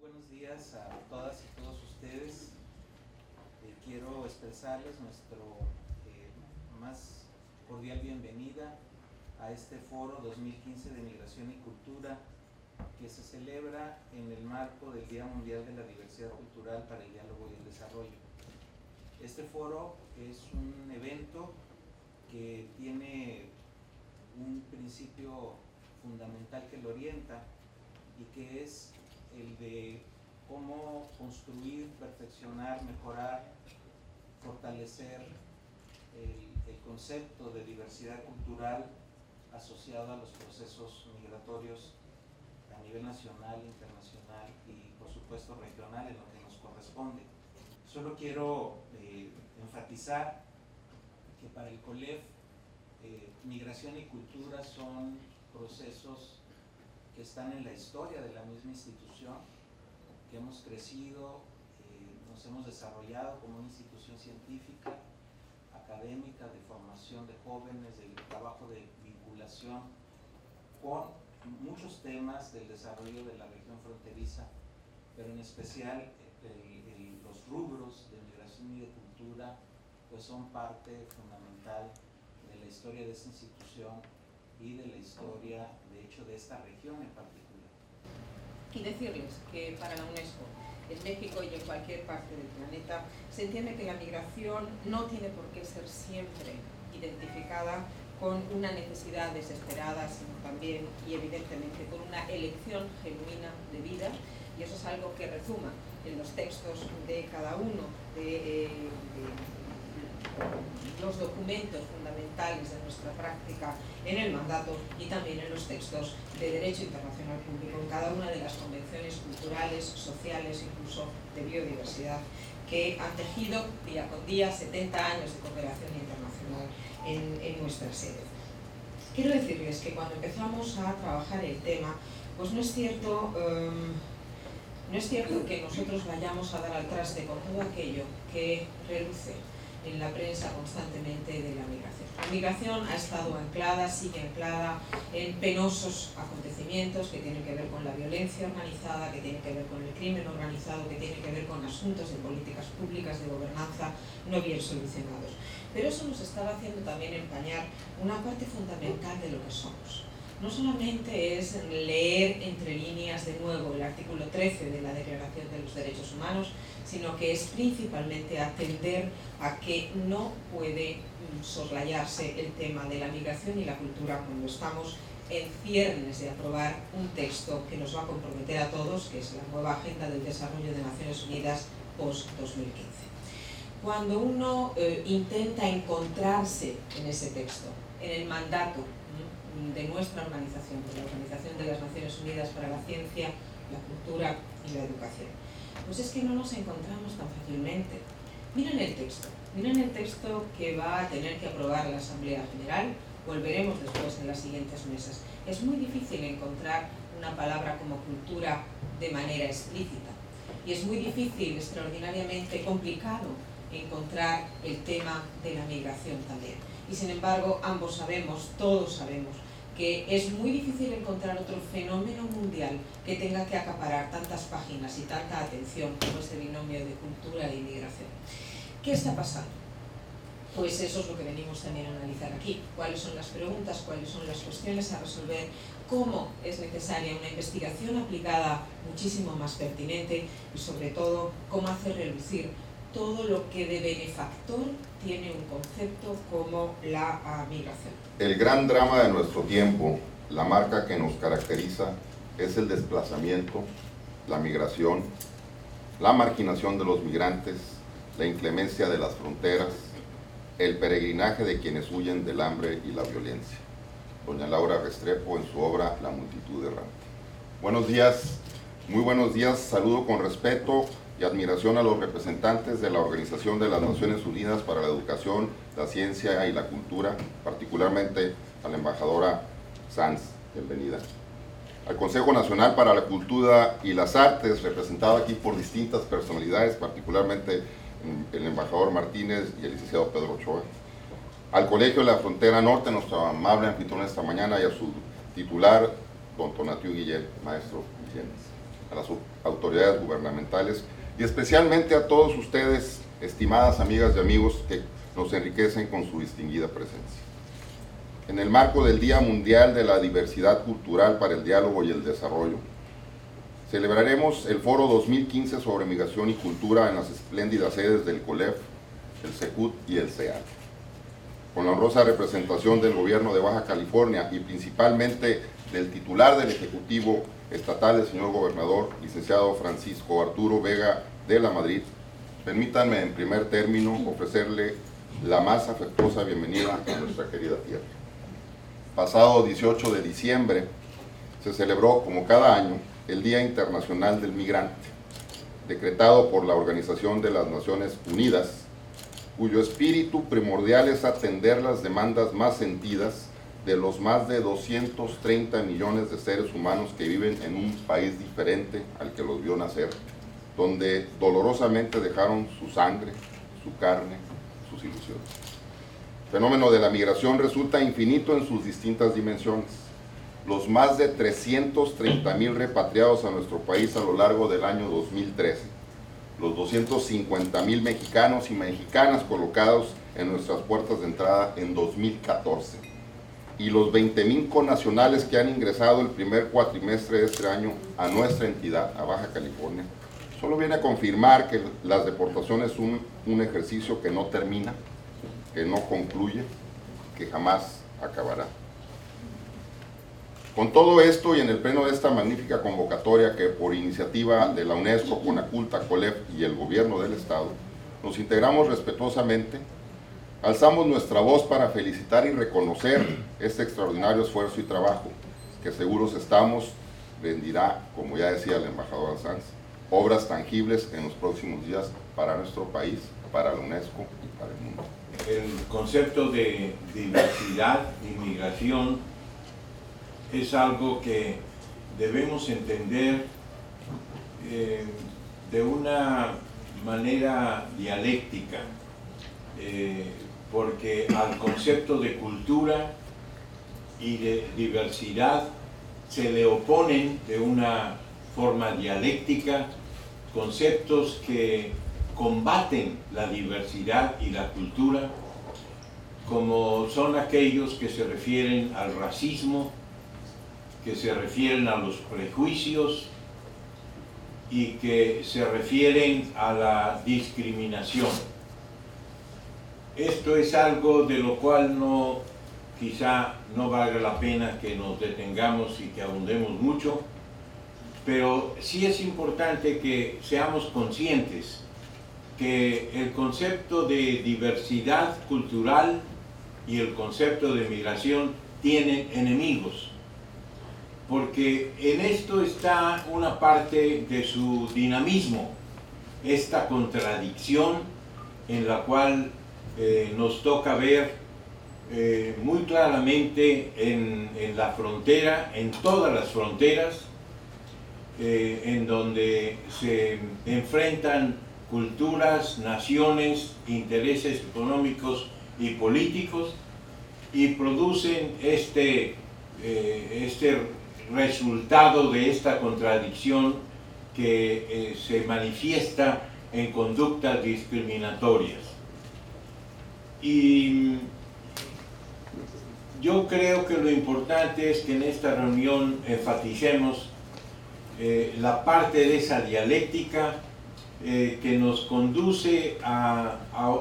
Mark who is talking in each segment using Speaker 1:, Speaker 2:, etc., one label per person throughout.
Speaker 1: buenos días a todas y todos ustedes. Quiero expresarles nuestra más cordial bienvenida a este foro 2015 de Migración y Cultura, que se celebra en el marco del Día Mundial de la Diversidad Cultural para el Diálogo y el Desarrollo. Este foro es un evento que tiene un principio fundamental que lo orienta y que es el de cómo construir, perfeccionar, mejorar, fortalecer el concepto de diversidad cultural asociado a los procesos migratorios a nivel nacional, internacional y por supuesto regional en lo que nos corresponde. Solo quiero enfatizar que para el COLEF migración y cultura son procesos que están en la historia de la misma institución, que hemos crecido, nos hemos desarrollado como una institución científica, académica, de formación de jóvenes, de trabajo de vinculación con muchos temas del desarrollo de la región fronteriza, pero en especial los rubros de migración y de cultura pues son parte fundamental de la historia de esta institución y de la historia, de hecho, de esta región en particular.
Speaker 2: Y decirles que para la UNESCO, en México y en cualquier parte del planeta, se entiende que la migración no tiene por qué ser siempre identificada con una necesidad desesperada, sino también y evidentemente con una elección genuina de vida, y eso es algo que rezuma en los textos de cada uno de los documentos fundamentales de nuestra práctica en el mandato y también en los textos de derecho internacional público, en cada una de las convenciones culturales, sociales, incluso de biodiversidad, que han tejido día con día 70 años de cooperación internacional en nuestra sede. Quiero decirles que cuando empezamos a trabajar el tema, pues no es cierto que nosotros vayamos a dar al traste con todo aquello que reluce en la prensa constantemente de la migración. La migración ha estado anclada, sigue anclada en penosos acontecimientos que tienen que ver con la violencia organizada, que tienen que ver con el crimen organizado, que tienen que ver con asuntos de políticas públicas, de gobernanza no bien solucionados. Pero eso nos estaba haciendo también empañar una parte fundamental de lo que somos. No solamente es leer entre líneas de nuevo el artículo 13 de la Declaración de los Derechos Humanos, sino que es principalmente atender a que no puede soslayarse el tema de la migración y la cultura cuando estamos en ciernes de aprobar un texto que nos va a comprometer a todos, que es la nueva Agenda del Desarrollo de Naciones Unidas post-2015. Cuando uno intenta encontrarse en ese texto, en el mandato de nuestra organización, de la Organización de las Naciones Unidas para la Ciencia, la Cultura y la Educación, pues es que no nos encontramos tan fácilmente. Miren el texto que va a tener que aprobar la Asamblea General, volveremos después en las siguientes mesas. Es muy difícil encontrar una palabra como cultura de manera explícita y es muy difícil, extraordinariamente complicado, encontrar el tema de la migración también. Y sin embargo, ambos sabemos, todos sabemos, que es muy difícil encontrar otro fenómeno mundial que tenga que acaparar tantas páginas y tanta atención como ese binomio de cultura e inmigración. ¿Qué está pasando? Pues eso es lo que venimos también a analizar aquí. ¿Cuáles son las preguntas? ¿Cuáles son las cuestiones a resolver? ¿Cómo es necesaria una investigación aplicada muchísimo más pertinente? Y sobre todo, ¿cómo hacer relucir todo lo que de benefactor tiene un concepto como la migración?
Speaker 3: El gran drama de nuestro tiempo, la marca que nos caracteriza, es el desplazamiento, la migración, la marginación de los migrantes, la inclemencia de las fronteras, el peregrinaje de quienes huyen del hambre y la violencia. Doña Laura Restrepo en su obra La multitud errante. Buenos días, muy buenos días, saludo con respeto y admiración a los representantes de la Organización de las Naciones Unidas para la Educación, la Ciencia y la Cultura, particularmente a la embajadora Sanz, bienvenida. Al Consejo Nacional para la Cultura y las Artes, representado aquí por distintas personalidades, particularmente el embajador Martínez y el licenciado Pedro Ochoa. Al Colegio de la Frontera Norte, nuestro amable anfitrión esta mañana, y a su titular, don Tonatiuh Guillén, maestro Guillén. a las autoridades gubernamentales y especialmente a todos ustedes, estimadas amigas y amigos, que nos enriquecen con su distinguida presencia. En el marco del Día Mundial de la Diversidad Cultural para el Diálogo y el Desarrollo, celebraremos el Foro 2015 sobre Migración y Cultura en las espléndidas sedes del COLEF, el SECUT y el SEAT, con la honrosa representación del Gobierno de Baja California y principalmente del titular del Ejecutivo Estatal, el señor Gobernador, licenciado Francisco Arturo Vega de la Madrid. Permítanme en primer término ofrecerle la más afectuosa bienvenida a nuestra querida tierra. Pasado 18 de diciembre se celebró, como cada año, el Día Internacional del Migrante, decretado por la Organización de las Naciones Unidas, cuyo espíritu primordial es atender las demandas más sentidas de los más de 230 millones de seres humanos que viven en un país diferente al que los vio nacer, donde dolorosamente dejaron su sangre, su carne, sus ilusiones. El fenómeno de la migración resulta infinito en sus distintas dimensiones. Los más de 330,000 repatriados a nuestro país a lo largo del año 2013, los 250,000 mexicanos y mexicanas colocados en nuestras puertas de entrada en 2014 y los 20,000 connacionales que han ingresado el primer cuatrimestre de este año a nuestra entidad, a Baja California, solo viene a confirmar que las deportaciones son un ejercicio que no termina, que no concluye, que jamás acabará. Con todo esto y en el pleno de esta magnífica convocatoria que por iniciativa de la UNESCO, CONACULTA, COLEF y el Gobierno del Estado, nos integramos respetuosamente, alzamos nuestra voz para felicitar y reconocer este extraordinario esfuerzo y trabajo que seguros estamos rendirá, como ya decía la embajadora Sanz, obras tangibles en los próximos días para nuestro país, para la UNESCO y para el mundo.
Speaker 4: El concepto de diversidad y migración es algo que debemos entender de una manera dialéctica, porque al concepto de cultura y de diversidad se le oponen de una forma dialéctica conceptos que combaten la diversidad y la cultura, como son aquellos que se refieren al racismo, que se refieren a los prejuicios y que se refieren a la discriminación. Esto es algo de lo cual quizá no valga la pena que nos detengamos y que abundemos mucho, pero sí es importante que seamos conscientes que el concepto de diversidad cultural y el concepto de migración tienen enemigos, porque en esto está una parte de su dinamismo, esta contradicción en la cual nos toca ver muy claramente en la frontera, en todas las fronteras, en donde se enfrentan culturas, naciones, intereses económicos y políticos y producen este resultado de esta contradicción que se manifiesta en conductas discriminatorias. Y yo creo que lo importante es que en esta reunión enfaticemos la parte de esa dialéctica que nos conduce a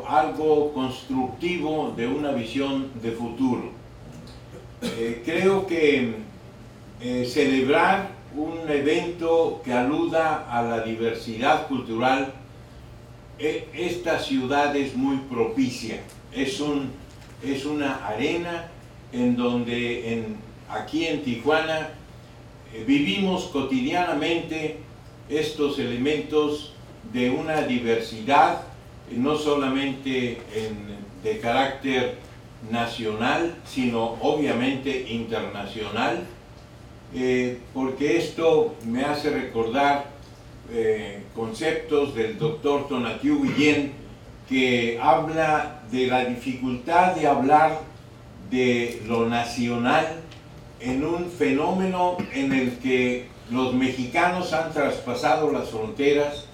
Speaker 4: algo constructivo de una visión de futuro. Creo que celebrar un evento que aluda a la diversidad cultural, esta ciudad es muy propicia, es una arena en donde aquí en Tijuana vivimos cotidianamente estos elementos de una diversidad, no solamente de carácter nacional, sino obviamente internacional, porque esto me hace recordar conceptos del doctor Tonatiuh Guillén, que habla de la dificultad de hablar de lo nacional en un fenómeno en el que los mexicanos han traspasado las fronteras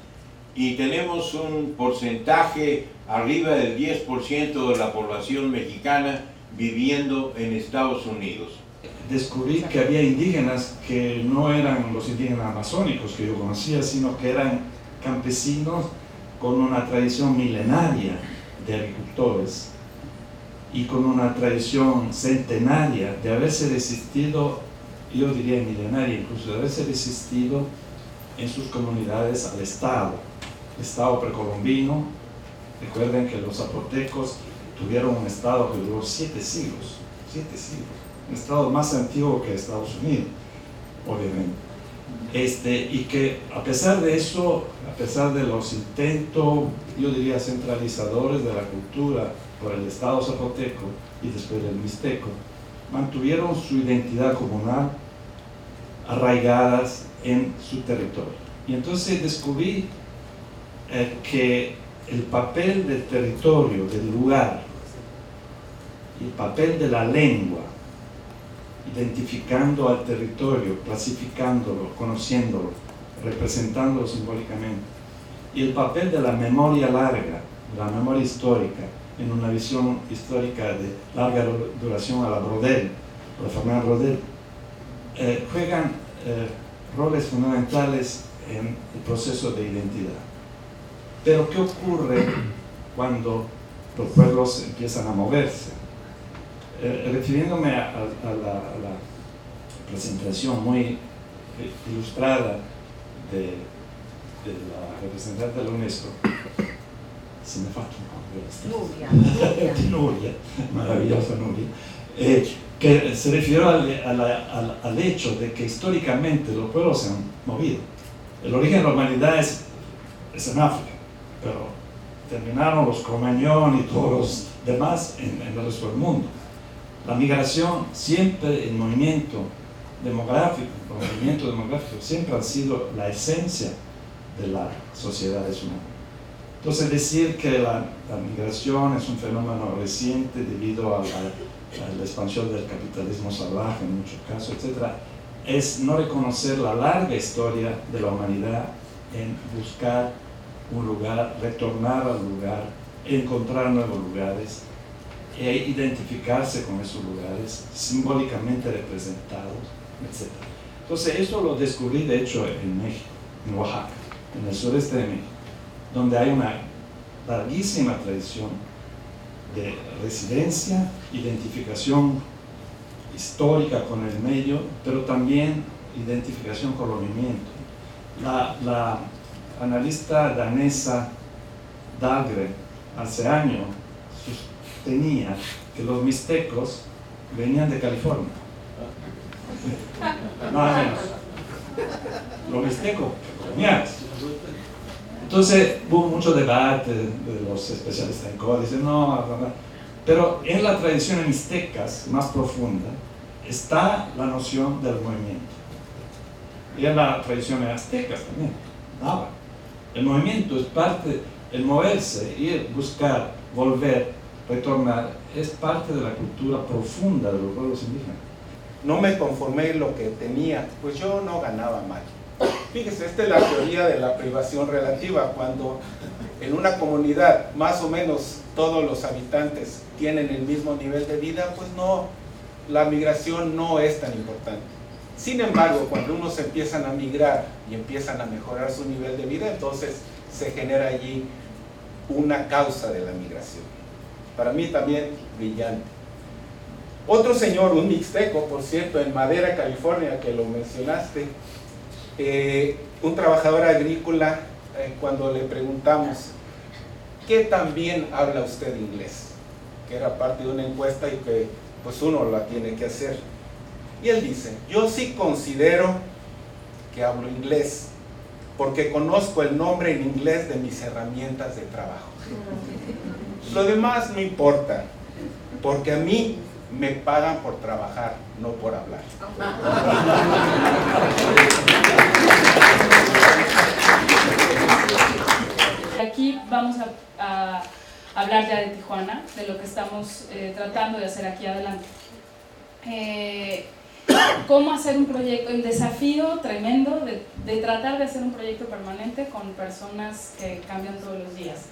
Speaker 4: y tenemos un porcentaje arriba del 10% de la población mexicana viviendo en Estados Unidos.
Speaker 5: Descubrí que había indígenas que no eran los indígenas amazónicos que yo conocía, sino que eran campesinos con una tradición milenaria de agricultores y con una tradición centenaria de haberse resistido, yo diría milenaria incluso, de haberse resistido en sus comunidades al Estado precolombino. Recuerden que los zapotecos tuvieron un Estado que duró 7 siglos, un Estado más antiguo que Estados Unidos, obviamente. Y que a pesar de eso, a pesar de los intentos, yo diría centralizadores de la cultura por el Estado zapoteco y después del mixteco, mantuvieron su identidad comunal arraigadas en su territorio. Y entonces descubrí que el papel del territorio, del lugar, y el papel de la lengua, identificando al territorio, clasificándolo, conociéndolo, representándolo simbólicamente, y el papel de la memoria larga, la memoria histórica, en una visión histórica de larga duración a la Brodel, a la familia Brodel, juegan roles fundamentales en el proceso de identidad. Pero ¿qué ocurre cuando los pueblos empiezan a moverse? Refiriéndome a la presentación muy ilustrada de la representante de la UNESCO, se me falta un nombre, Nuria, maravillosa Nuria, que se refirió al hecho de que históricamente los pueblos se han movido. El origen de la humanidad es en África, pero terminaron los Cromañón y todos los demás en el resto del mundo. La migración siempre, el movimiento demográfico siempre ha sido la esencia de las sociedades humanas. Entonces decir que la migración es un fenómeno reciente debido a la expansión del capitalismo salvaje en muchos casos, etc., es no reconocer la larga historia de la humanidad en buscar un lugar, retornar al lugar, encontrar nuevos lugares e identificarse con esos lugares simbólicamente representados, etc. Entonces esto lo descubrí de hecho en México, en Oaxaca, en el sureste de México, donde hay una larguísima tradición de residencia, identificación histórica con el medio, pero también identificación con el movimiento. La analista danesa Dahlgren hace años sostenía que los mixtecos venían de California. Nada menos. Los mixtecos coloniales. Entonces hubo mucho debate de los especialistas en código, dicen no, pero en la tradición mixtecas más profunda está la noción del movimiento. Y en la tradición azteca también, nada. El movimiento es parte, el moverse, ir, buscar, volver, retornar, es parte de la cultura profunda de los pueblos indígenas.
Speaker 1: No me conformé lo que tenía, pues yo no ganaba mal. Fíjese, esta es la teoría de la privación relativa. Cuando en una comunidad más o menos todos los habitantes tienen el mismo nivel de vida, pues no, la migración no es tan importante. Sin embargo, cuando unos empiezan a migrar y empiezan a mejorar su nivel de vida, entonces se genera allí una causa de la migración. Para mí también brillante. Otro señor, un mixteco, por cierto, en Madera, California, que lo mencionaste, un trabajador agrícola, cuando le preguntamos, ¿qué tan bien habla usted inglés? Que era parte de una encuesta y que pues uno la tiene que hacer. Y él dice, yo sí considero que hablo inglés, porque conozco el nombre en inglés de mis herramientas de trabajo. Lo demás no importa, porque a mí me pagan por trabajar, no por hablar.
Speaker 6: Aquí vamos a hablar ya de Tijuana, de lo que estamos tratando de hacer aquí adelante. cómo hacer un proyecto, el desafío tremendo de tratar de hacer un proyecto permanente con personas que cambian todos los días.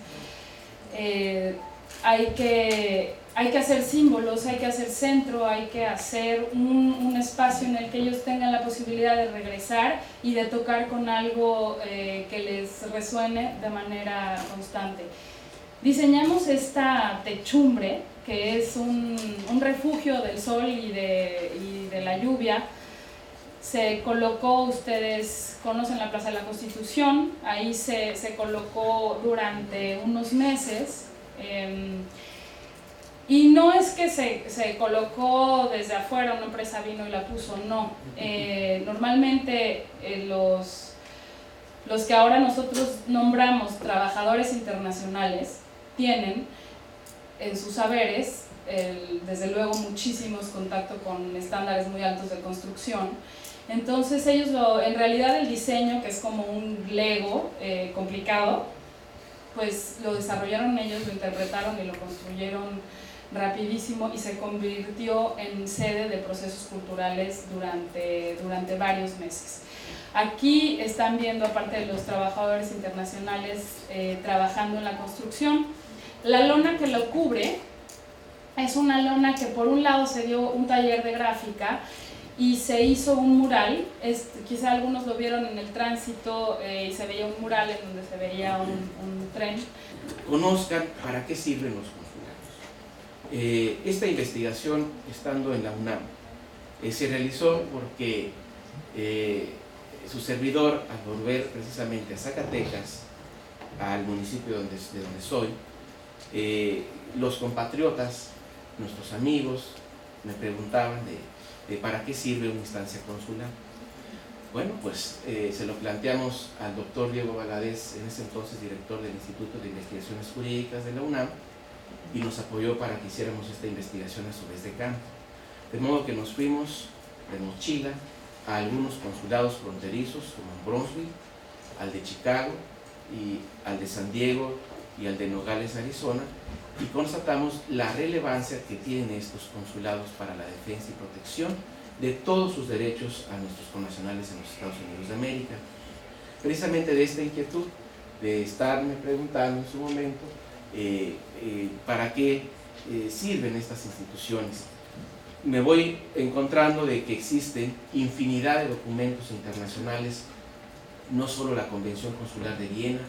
Speaker 6: Hay que hacer símbolos, hay que hacer centro, hay que hacer un espacio en el que ellos tengan la posibilidad de regresar y de tocar con algo que les resuene de manera constante. Diseñamos esta techumbre, que es un refugio del sol y de la lluvia. Se colocó, ustedes conocen la Plaza de la Constitución, ahí se colocó durante unos meses. Y no es que se colocó desde afuera, una empresa vino y la puso, no. Normalmente los que ahora nosotros nombramos trabajadores internacionales tienen en sus saberes, desde luego, muchísimos contactos con estándares muy altos de construcción. Entonces ellos, en realidad el diseño, que es como un Lego complicado, pues lo desarrollaron ellos, lo interpretaron y lo construyeron rapidísimo y se convirtió en sede de procesos culturales durante varios meses. Aquí están viendo, aparte de los trabajadores internacionales trabajando en la construcción, la lona que lo cubre es una lona que por un lado se dio un taller de gráfica y se hizo un mural, quizá algunos lo vieron en el tránsito y se veía un mural en donde se veía un tren.
Speaker 7: Conozcan para qué sirven los consulados. Esta investigación, estando en la UNAM, se realizó porque su servidor, al volver precisamente a Zacatecas, al municipio de donde soy, los compatriotas, nuestros amigos, me preguntaban de para qué sirve una instancia consular. Bueno, pues se lo planteamos al doctor Diego Valadez, en ese entonces director del Instituto de Investigaciones Jurídicas de la UNAM, y nos apoyó para que hiciéramos esta investigación a su vez de campo. De modo que nos fuimos de mochila a algunos consulados fronterizos, como en Bronzeville, al de Chicago, y al de San Diego y al de Nogales, Arizona, y constatamos la relevancia que tienen estos consulados para la defensa y protección de todos sus derechos a nuestros connacionales en los Estados Unidos de América. Precisamente de esta inquietud de estarme preguntando en su momento para qué sirven estas instituciones, me voy encontrando de que existen infinidad de documentos internacionales, no solo la Convención Consular de Viena,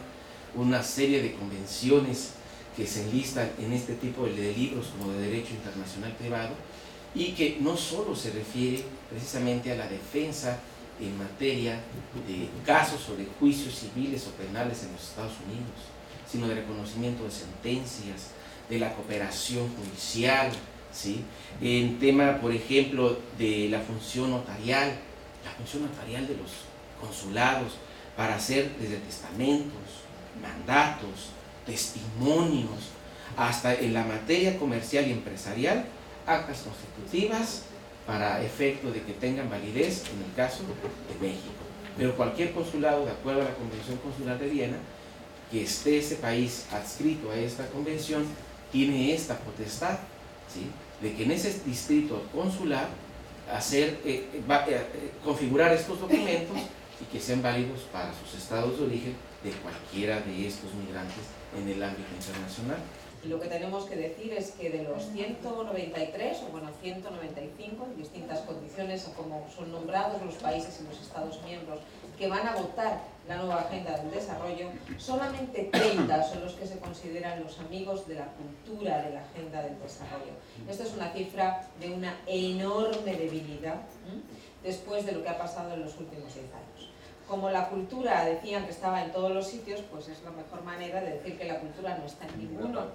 Speaker 7: una serie de convenciones que se enlistan en este tipo de libros como de derecho internacional privado, y que no solo se refiere precisamente a la defensa en materia de casos o de juicios civiles o penales en los Estados Unidos, sino de reconocimiento de sentencias, de la cooperación judicial, ¿sí? En tema, por ejemplo, de la función notarial de los consulados para hacer desde testamentos, mandatos, testimonios, hasta en la materia comercial y empresarial, actas constitutivas para efecto de que tengan validez en el caso de México. Pero cualquier consulado, de acuerdo a la Convención Consular de Viena, que esté ese país adscrito a esta convención, tiene esta potestad, ¿sí?, de que en ese distrito consular configurar estos documentos y que sean válidos para sus estados de origen de cualquiera de estos migrantes en el ámbito internacional.
Speaker 2: Y lo que tenemos que decir es que de los 193, o bueno, 195, en distintas condiciones, a como son nombrados los países y los Estados miembros que van a votar la nueva Agenda del Desarrollo, solamente 30 son los que se consideran los amigos de la cultura de la Agenda del Desarrollo. Esta es una cifra de una enorme debilidad después de lo que ha pasado en los últimos 10 años. Como la cultura decían que estaba en todos los sitios, pues es la mejor manera de decir que la cultura no está en ninguno.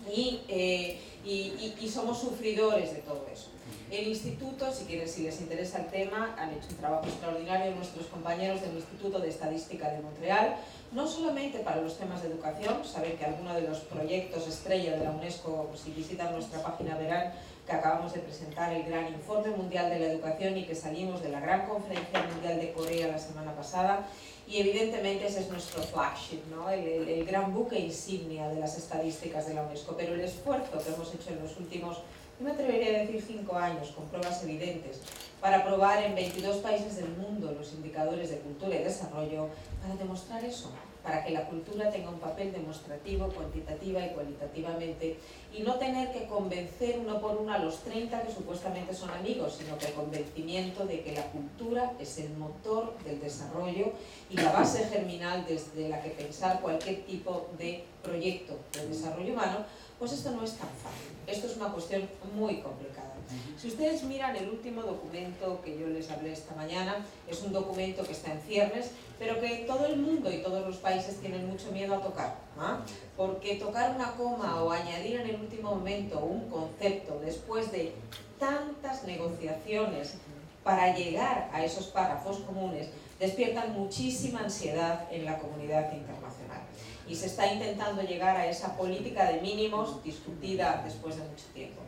Speaker 2: Y somos sufridores de todo eso. El Instituto, si les interesa el tema, han hecho un trabajo extraordinario nuestros compañeros del Instituto de Estadística de Montreal, no solamente para los temas de educación. Saben que algunos de los proyectos estrella de la UNESCO, si visitan nuestra página verán que acabamos de presentar el Gran Informe Mundial de la Educación y que salimos de la Gran Conferencia Mundial de Corea la semana pasada, y evidentemente ese es nuestro flagship, ¿no? el gran buque insignia de las estadísticas de la UNESCO. Pero el esfuerzo que hemos hecho en los últimos yo me atrevería a decir 5 años, con pruebas evidentes, para probar en 22 países del mundo los indicadores de cultura y desarrollo, para demostrar eso, para que la cultura tenga un papel demostrativo, cuantitativa y cualitativamente, y no tener que convencer uno por uno a los 30 que supuestamente son amigos, sino que el convencimiento de que la cultura es el motor del desarrollo y la base germinal desde la que pensar cualquier tipo de proyecto de desarrollo humano, pues esto no es tan fácil. Esto es una cuestión muy complicada. Si ustedes miran el último documento que yo les hablé esta mañana, es un documento que está en ciernes, pero que todo el mundo y todos los países tienen mucho miedo a tocar, ¿ah? Porque tocar una coma o añadir en el último momento un concepto después de tantas negociaciones para llegar a esos párrafos comunes despiertan muchísima ansiedad en la comunidad internacional. Y se está intentando llegar a esa política de mínimos discutida después de mucho tiempo.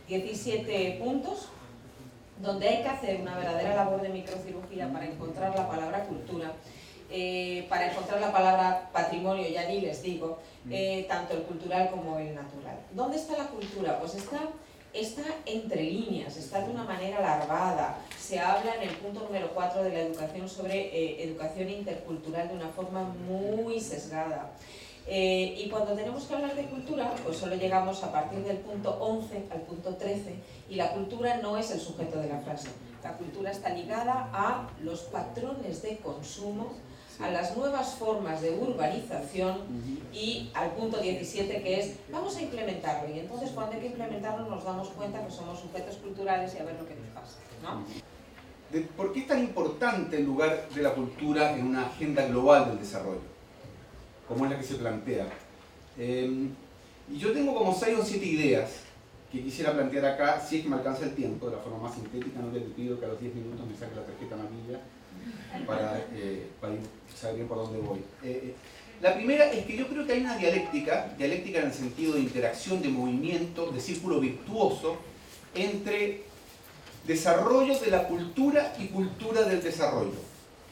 Speaker 2: 17 puntos donde hay que hacer una verdadera labor de microcirugía para encontrar la palabra cultura, para encontrar la palabra patrimonio, ya ni les digo, tanto el cultural como el natural. ¿Dónde está la cultura? Pues está entre líneas, está de una manera larvada. Se habla en el punto número 4 de la educación sobre educación intercultural de una forma muy sesgada. Y cuando tenemos que hablar de cultura, pues solo llegamos a partir del punto 11 al punto 13, y la cultura no es el sujeto de la frase. La cultura está ligada a los patrones de consumo, a las nuevas formas de urbanización y al punto 17, que es vamos a implementarlo, y entonces cuando hay que implementarlo nos damos cuenta que somos sujetos culturales y a ver lo que nos pasa, ¿no?
Speaker 8: ¿Por qué es tan importante el lugar de la cultura en una agenda global del desarrollo, como es la que se plantea? Y yo tengo como 6 o 7 ideas que quisiera plantear acá, si es que me alcanza el tiempo, de la forma más sintética. No te pido que a los 10 minutos me saque la tarjeta amarilla para saber bien por dónde voy. La primera es que yo creo que hay una dialéctica en el sentido de interacción, de movimiento, de círculo virtuoso entre desarrollo de la cultura y cultura del desarrollo.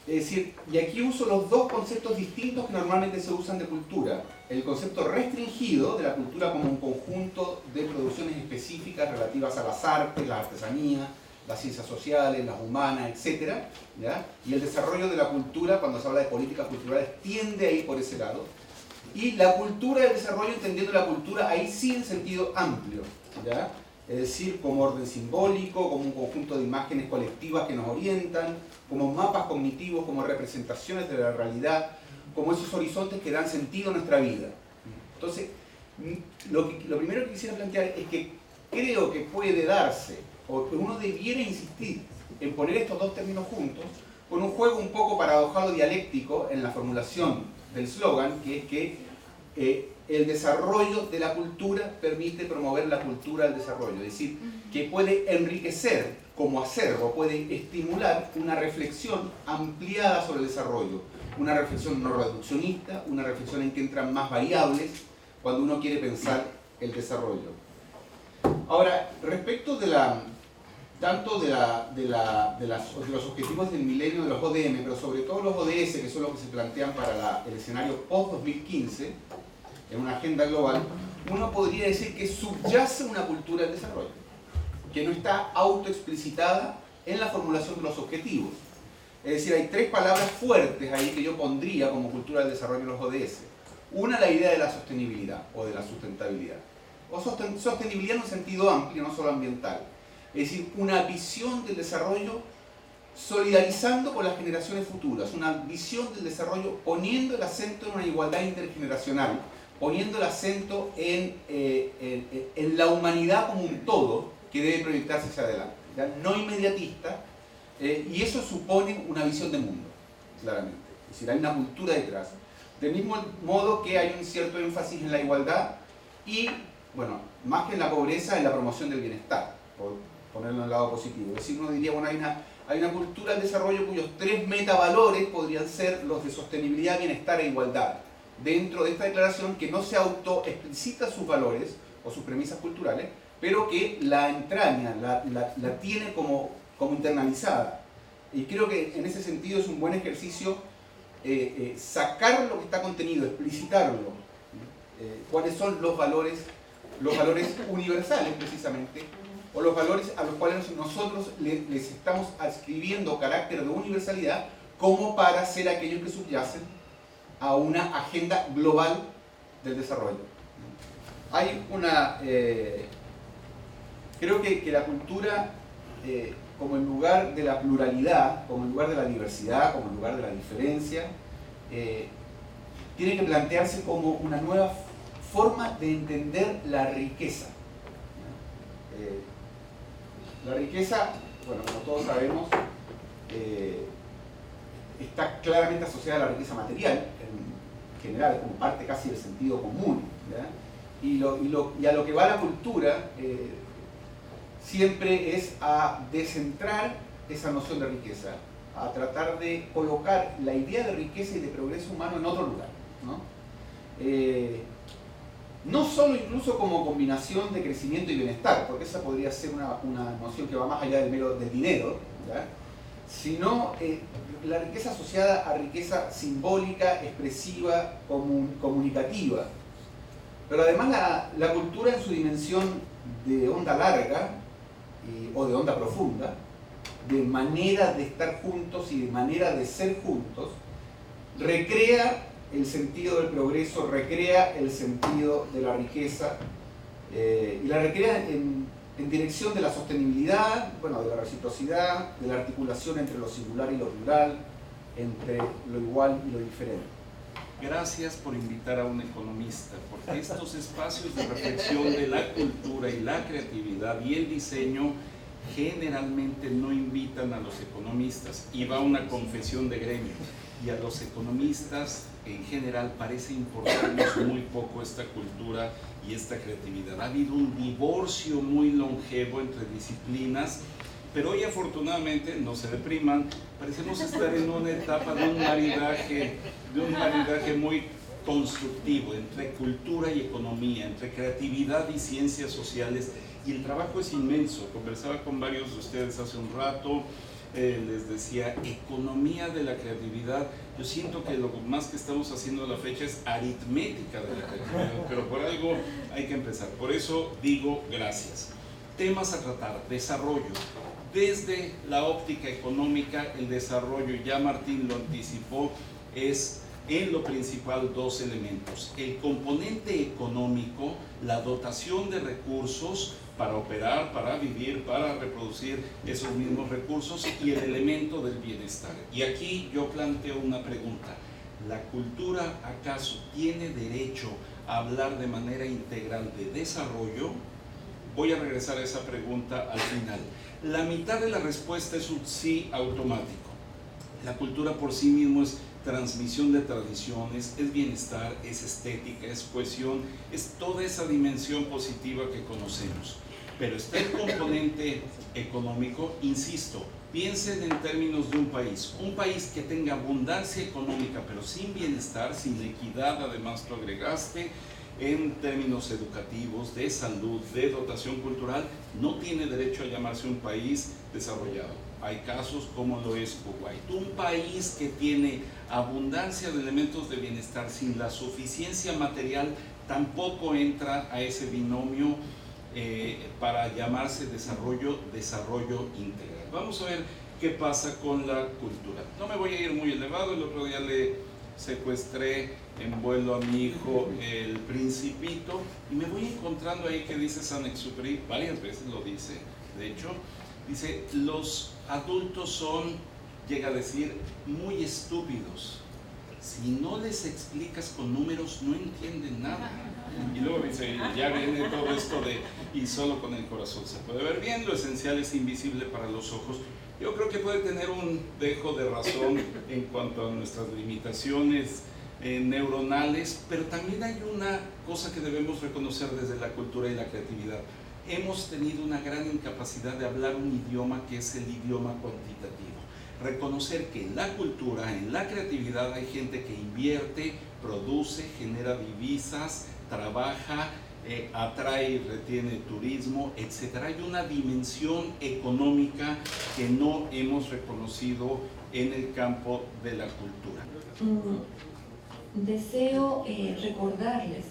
Speaker 8: Es decir, y aquí uso los dos conceptos distintos que normalmente se usan de cultura. El concepto restringido de la cultura como un conjunto de producciones específicas relativas a las artes, la artesanía, las ciencias sociales, las humanas, etc. ¿Ya? Y el desarrollo de la cultura, cuando se habla de políticas culturales, tiende a ir por ese lado. Y la cultura del desarrollo, entendiendo la cultura ahí sí en sentido amplio, ¿ya? Es decir, como orden simbólico, como un conjunto de imágenes colectivas que nos orientan, como mapas cognitivos, como representaciones de la realidad, como esos horizontes que dan sentido a nuestra vida. Entonces, lo primero que quisiera plantear es que creo que puede darse, o que uno debiera insistir en poner estos dos términos juntos, con un juego un poco paradojado dialéctico en la formulación del eslogan, que es que el desarrollo de la cultura permite promover la cultura del desarrollo, es decir, que puede enriquecer como acervo, puede estimular una reflexión ampliada sobre el desarrollo, una reflexión no reduccionista, una reflexión en que entran más variables cuando uno quiere pensar el desarrollo. Ahora, respecto de los objetivos del milenio de los ODM, pero sobre todo los ODS, que son los que se plantean para el escenario post-2015, en una agenda global, uno podría decir que subyace una cultura del desarrollo, que no está autoexplicitada en la formulación de los objetivos. Es decir, hay 3 palabras fuertes ahí que yo pondría como cultura del desarrollo en los ODS. Una, la idea de la sostenibilidad o de la sustentabilidad. O sostenibilidad en un sentido amplio, no solo ambiental. Es decir, una visión del desarrollo solidarizando con las generaciones futuras, una visión del desarrollo poniendo el acento en una igualdad intergeneracional, poniendo el acento en la humanidad como un todo que debe proyectarse hacia adelante, ¿ya? No inmediatista, y eso supone una visión de mundo, claramente. Es decir, hay una cultura detrás. Del mismo modo que hay un cierto énfasis en la igualdad y, bueno, más que en la pobreza, en la promoción del bienestar, por ponerlo en el lado positivo. Es decir, uno diría, bueno, hay una cultura del desarrollo cuyos 3 metavalores podrían ser los de sostenibilidad, bienestar e igualdad. Dentro de esta declaración que no se autoexplicita sus valores o sus premisas culturales, pero que la entraña, la tiene como internalizada. Y creo que en ese sentido es un buen ejercicio sacar lo que está contenido, explicitarlo, cuáles son los valores universales precisamente o los valores a los cuales nosotros les estamos adscribiendo carácter de universalidad como para ser aquellos que subyacen a una agenda global del desarrollo. Hay una... creo que la cultura, como en lugar de la pluralidad, como en lugar de la diversidad, como en lugar de la diferencia, tiene que plantearse como una nueva forma de entender la riqueza. La riqueza, bueno, como todos sabemos, está claramente asociada a la riqueza material, en general, como parte casi del sentido común, ¿ya? Y a lo que va la cultura siempre es a descentrar esa noción de riqueza, a tratar de colocar la idea de riqueza y de progreso humano en otro lugar, ¿no? No solo incluso como combinación de crecimiento y bienestar, porque esa podría ser una noción que va más allá del mero del dinero, ¿ya? Sino la riqueza asociada a riqueza simbólica, expresiva, comunicativa. Pero además la cultura en su dimensión de onda larga o de onda profunda, de manera de estar juntos y de manera de ser juntos, recrea el sentido del progreso, recrea el sentido de la riqueza y la recrea en dirección de la sostenibilidad, bueno, de la reciprocidad, de la articulación entre lo singular y lo plural, entre lo igual y lo diferente.
Speaker 9: Gracias por invitar a un economista, porque estos espacios de reflexión de la cultura y la creatividad y el diseño generalmente no invitan a los economistas, y va una confesión de gremio, y a los economistas en general parece importarnos muy poco esta cultura y esta creatividad. Ha habido un divorcio muy longevo entre disciplinas, pero hoy afortunadamente, no se depriman, parecemos estar en una etapa de un maridaje muy constructivo entre cultura y economía, entre creatividad y ciencias sociales, y el trabajo es inmenso. Conversaba con varios de ustedes hace un rato, les decía, economía de la creatividad. Yo siento que lo más que estamos haciendo a la fecha es aritmética de la creatividad, pero por algo hay que empezar. Por eso digo gracias. Temas a tratar: desarrollo. Desde la óptica económica, el desarrollo, ya Martín lo anticipó, es en lo principal dos elementos: el componente económico, la dotación de recursos para operar, para vivir, para reproducir esos mismos recursos, y el elemento del bienestar. Y aquí yo planteo una pregunta: ¿la cultura acaso tiene derecho a hablar de manera integral de desarrollo? Voy a regresar a esa pregunta al final. La mitad de la respuesta es un sí automático. La cultura por sí mismo es transmisión de tradiciones, es bienestar, es estética, es cohesión, es toda esa dimensión positiva que conocemos. Pero está el componente económico. Insisto, piensen en términos de un país que tenga abundancia económica pero sin bienestar, sin equidad, además tú agregaste, en términos educativos, de salud, de dotación cultural, no tiene derecho a llamarse un país desarrollado. Hay casos como lo es Kuwait. Un país que tiene abundancia de elementos de bienestar sin la suficiencia material tampoco entra a ese binomio para llamarse desarrollo integral. Vamos a ver qué pasa con la cultura. No me voy a ir muy elevado. El otro día le secuestré en vuelo a mi hijo El Principito, y me voy encontrando ahí que dice Saint-Exupéry, varias veces lo dice, de hecho, dice: los adultos son, llega a decir, muy estúpidos. Si no les explicas con números, no entienden nada. Y luego dice, ya viene todo esto de, y solo con el corazón se puede ver bien, lo esencial es invisible para los ojos. Yo creo que puede tener un dejo de razón en cuanto a nuestras limitaciones neuronales, pero también hay una cosa que debemos reconocer desde la cultura y la creatividad. Hemos tenido una gran incapacidad de hablar un idioma que es el idioma cuantitativo. Reconocer que en la cultura, en la creatividad, hay gente que invierte, produce, genera divisas, trabaja, atrae y retiene turismo, etc. Hay una dimensión económica que no hemos reconocido en el campo de la cultura.
Speaker 10: Deseo recordarles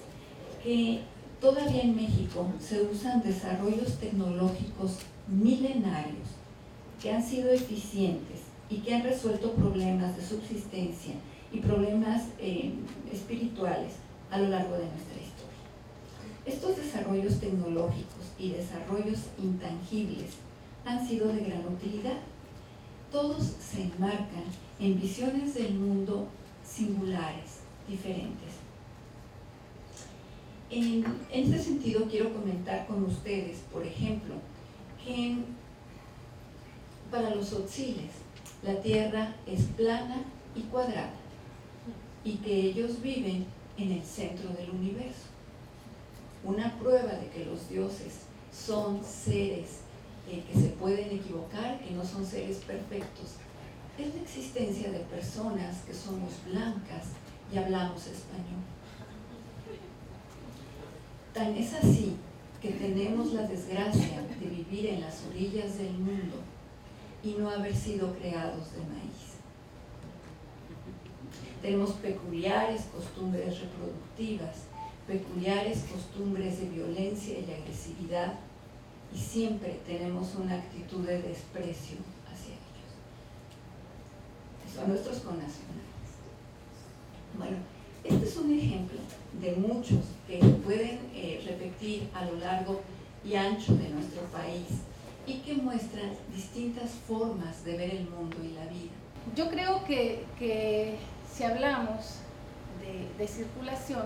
Speaker 10: que todavía en México se usan desarrollos tecnológicos milenarios que han sido eficientes y que han resuelto problemas de subsistencia y problemas espirituales a lo largo de nuestra historia. Estos desarrollos tecnológicos y desarrollos intangibles han sido de gran utilidad. Todos se enmarcan en visiones del mundo singulares, diferentes. En este sentido quiero comentar con ustedes, por ejemplo, que para los tzotziles la Tierra es plana y cuadrada y que ellos viven en el centro del universo. Una prueba de que los dioses son seres que se pueden equivocar, que no son seres perfectos, es la existencia de personas que somos blancas y hablamos español. Tan es así que tenemos la desgracia de vivir en las orillas del mundo y no haber sido creados de maíz. Tenemos peculiares costumbres reproductivas, peculiares costumbres de violencia y agresividad, y siempre tenemos una actitud de desprecio hacia ellos. Son nuestros connacionales. Bueno, este es un ejemplo de muchos que pueden repetir a lo largo y ancho de nuestro país y que muestran distintas formas de ver el mundo y la vida.
Speaker 6: Yo creo que si hablamos de circulación,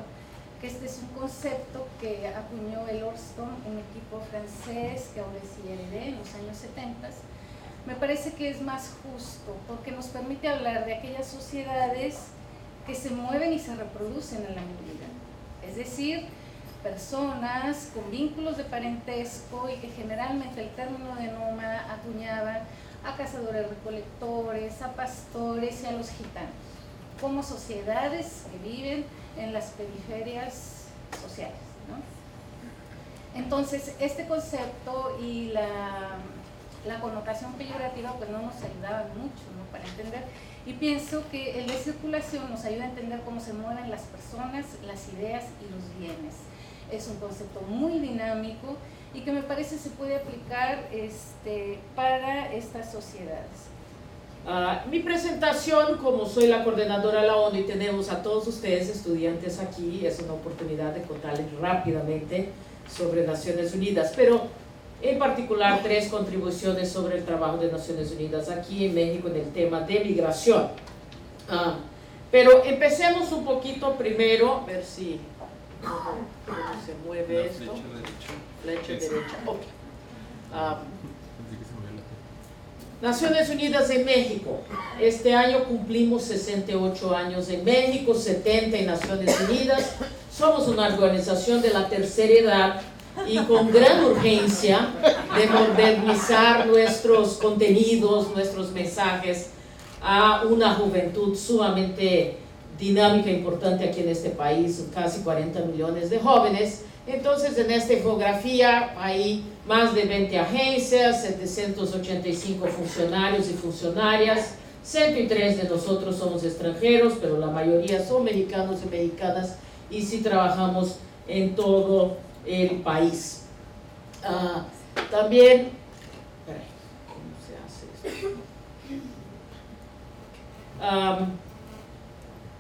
Speaker 6: que este es un concepto que acuñó el Orston, un equipo francés que ahora es IRD en los años 70, me parece que es más justo porque nos permite hablar de aquellas sociedades que se mueven y se reproducen en la movilidad, es decir, personas con vínculos de parentesco y que generalmente el término de nómada acuñaba a cazadores recolectores, a pastores y a los gitanos, como sociedades que viven en las periferias sociales, ¿no? Entonces, este concepto y la connotación peyorativa pues no nos ayudaban mucho, ¿no?, para entender, y pienso que el de circulación nos ayuda a entender cómo se mueven las personas, las ideas y los bienes. Es un concepto muy dinámico y que me parece se puede aplicar para estas sociedades.
Speaker 11: Mi presentación, como soy la coordinadora de la ONU y tenemos a todos ustedes estudiantes aquí, es una oportunidad de contarles rápidamente sobre Naciones Unidas, pero en particular 3 contribuciones sobre el trabajo de Naciones Unidas aquí en México en el tema de migración. Pero empecemos un poquito primero, a ver si cómo se mueve esto. Flecha derecha. Okay. Naciones Unidas en México. Este año cumplimos 68 años en México, 70 en Naciones Unidas. Somos una organización de la tercera edad y con gran urgencia de modernizar nuestros contenidos, nuestros mensajes a una juventud sumamente dinámica e importante aquí en este país, casi 40 millones de jóvenes. Entonces, en esta infografía hay más de 20 agencias, 785 funcionarios y funcionarias, 103 de nosotros somos extranjeros, pero la mayoría son mexicanos y mexicanas, y sí trabajamos en todo el país. También, ¿cómo se hace esto?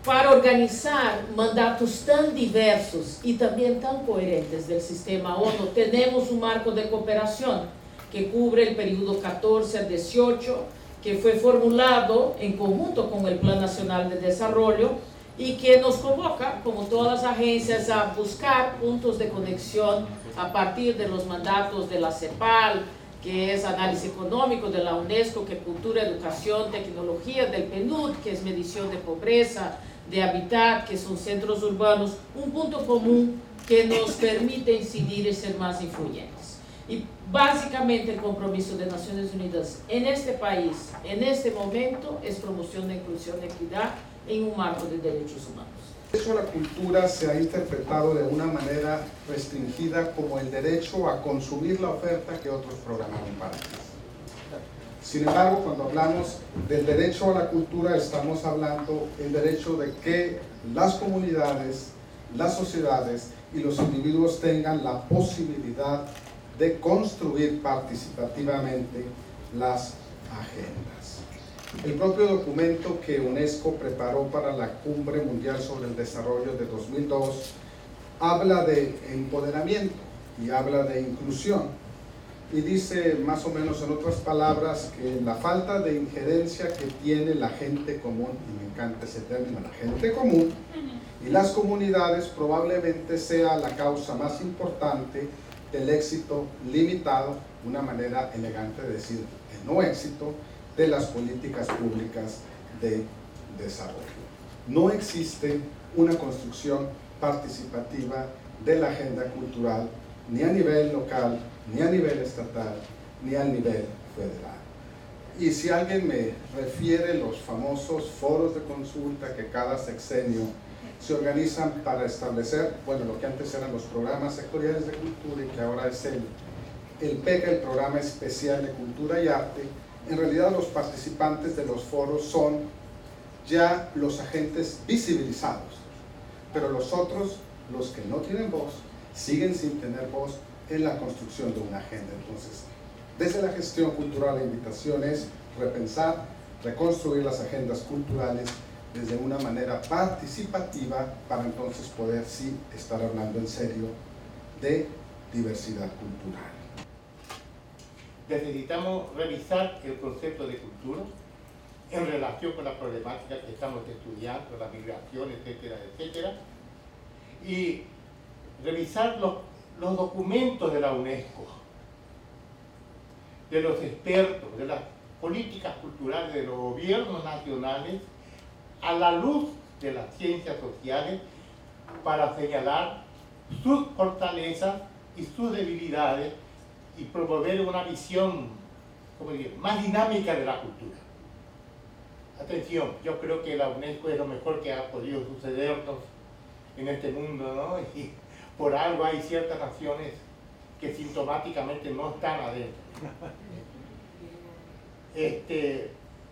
Speaker 11: Para organizar mandatos tan diversos y también tan coherentes del sistema ONU, tenemos un marco de cooperación que cubre el periodo 14 a 18, que fue formulado en conjunto con el Plan Nacional de Desarrollo y que nos convoca, como todas las agencias, a buscar puntos de conexión a partir de los mandatos de la CEPAL, que es análisis económico, de la UNESCO, que cultura, educación, tecnología, del PNUD, que es medición de pobreza, de hábitat, que son centros urbanos, un punto común que nos permite incidir y ser más influyentes. Y básicamente el compromiso de Naciones Unidas en este país, en este momento, es promoción de inclusión y equidad en un marco de derechos humanos.
Speaker 12: El derecho a la cultura se ha interpretado de una manera restringida como el derecho a consumir la oferta que otros programaron para ti. Sin embargo, cuando hablamos del derecho a la cultura, estamos hablando del derecho de que las comunidades, las sociedades y los individuos tengan la posibilidad de construir participativamente las agendas. El propio documento que UNESCO preparó para la Cumbre Mundial sobre el Desarrollo de 2002 habla de empoderamiento y habla de inclusión, y dice más o menos en otras palabras que la falta de injerencia que tiene la gente común, y me encanta ese término, la gente común, y las comunidades probablemente sea la causa más importante del éxito limitado, una manera elegante de decir el no éxito, de las políticas públicas de desarrollo. No existe una construcción participativa de la agenda cultural, ni a nivel local, ni a nivel estatal, ni a nivel federal. Y si alguien me refiere los famosos foros de consulta que cada sexenio se organizan para establecer, bueno, lo que antes eran los programas sectoriales de cultura y que ahora es el PECA, el Programa Especial de Cultura y Arte, en realidad los participantes de los foros son ya los agentes visibilizados, pero los otros, los que no tienen voz, siguen sin tener voz en la construcción de una agenda. Entonces, desde la gestión cultural, la invitación es repensar, reconstruir las agendas culturales desde una manera participativa para entonces poder sí estar hablando en serio de diversidad cultural.
Speaker 13: Necesitamos revisar el concepto de cultura en relación con la problemática que estamos estudiando, la migración, etcétera, etcétera, y revisar los documentos de la UNESCO, de los expertos, de las políticas culturales de los gobiernos nacionales, a la luz de las ciencias sociales, para señalar sus fortalezas y sus debilidades y promover una visión, como diría, más dinámica de la cultura. Atención, yo creo que la UNESCO es lo mejor que ha podido sucedernos en este mundo, ¿no? Y por algo hay ciertas naciones que sintomáticamente no están adentro.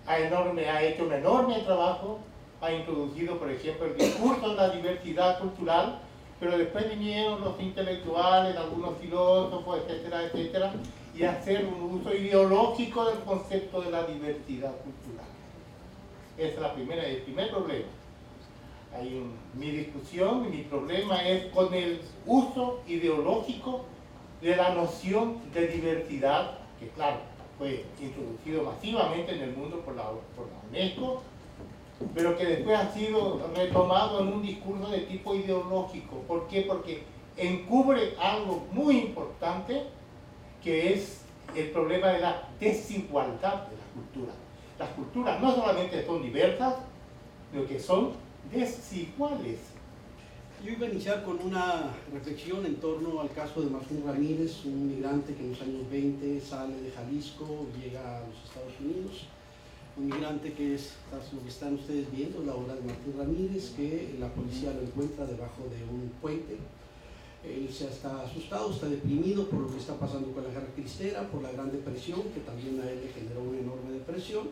Speaker 13: Ha hecho un enorme trabajo, ha introducido, por ejemplo, el discurso de la diversidad cultural, pero después vinieron los intelectuales, algunos filósofos, etcétera, etcétera, y hacer un uso ideológico del concepto de la diversidad cultural. Esa es el primer problema. Mi discusión y mi problema es con el uso ideológico de la noción de diversidad, que claro, fue introducido masivamente en el mundo por la UNESCO, pero que después ha sido retomado en un discurso de tipo ideológico. ¿Por qué? Porque encubre algo muy importante, que es el problema de la desigualdad de la cultura. Las culturas no solamente son diversas, sino que son desiguales.
Speaker 14: Yo iba a iniciar con una reflexión en torno al caso de Martín Ramírez, un migrante que en los años 20 sale de Jalisco, llega a los Estados Unidos. Un migrante que es lo que están ustedes viendo, la obra de Martín Ramírez, que la policía lo encuentra debajo de un puente. Él está asustado, está deprimido por lo que está pasando con la guerra cristera, por la Gran Depresión, que también a él le generó una enorme depresión.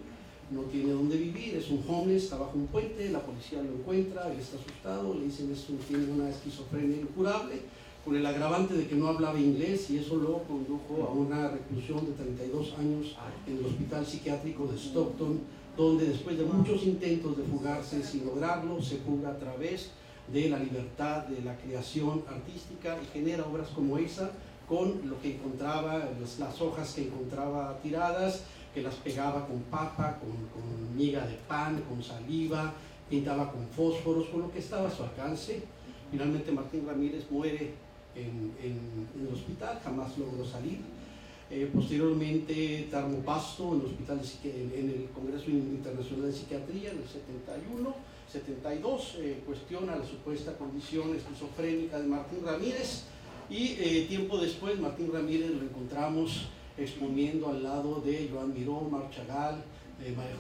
Speaker 14: No tiene dónde vivir, es un homeless, está bajo un puente, la policía lo encuentra, él está asustado, le dicen que tiene una esquizofrenia incurable, con el agravante de que no hablaba inglés, y eso lo condujo a una reclusión de 32 años en el hospital psiquiátrico de Stockton, donde después de muchos intentos de fugarse sin lograrlo, se fuga a través de la libertad, de la creación artística, y genera obras como esa, con lo que encontraba, las hojas que encontraba tiradas, que las pegaba con papa, con miga de pan, con saliva, pintaba con fósforos, con lo que estaba a su alcance. Finalmente Martín Ramírez muere en el hospital, jamás logró salir. Posteriormente Tarmo Pasto en el Congreso Internacional de Psiquiatría en el 71, 72, cuestiona la supuesta condición esquizofrénica de Martín Ramírez, y tiempo después Martín Ramírez lo encontramos exponiendo al lado de Joan Miró, Marc Chagall,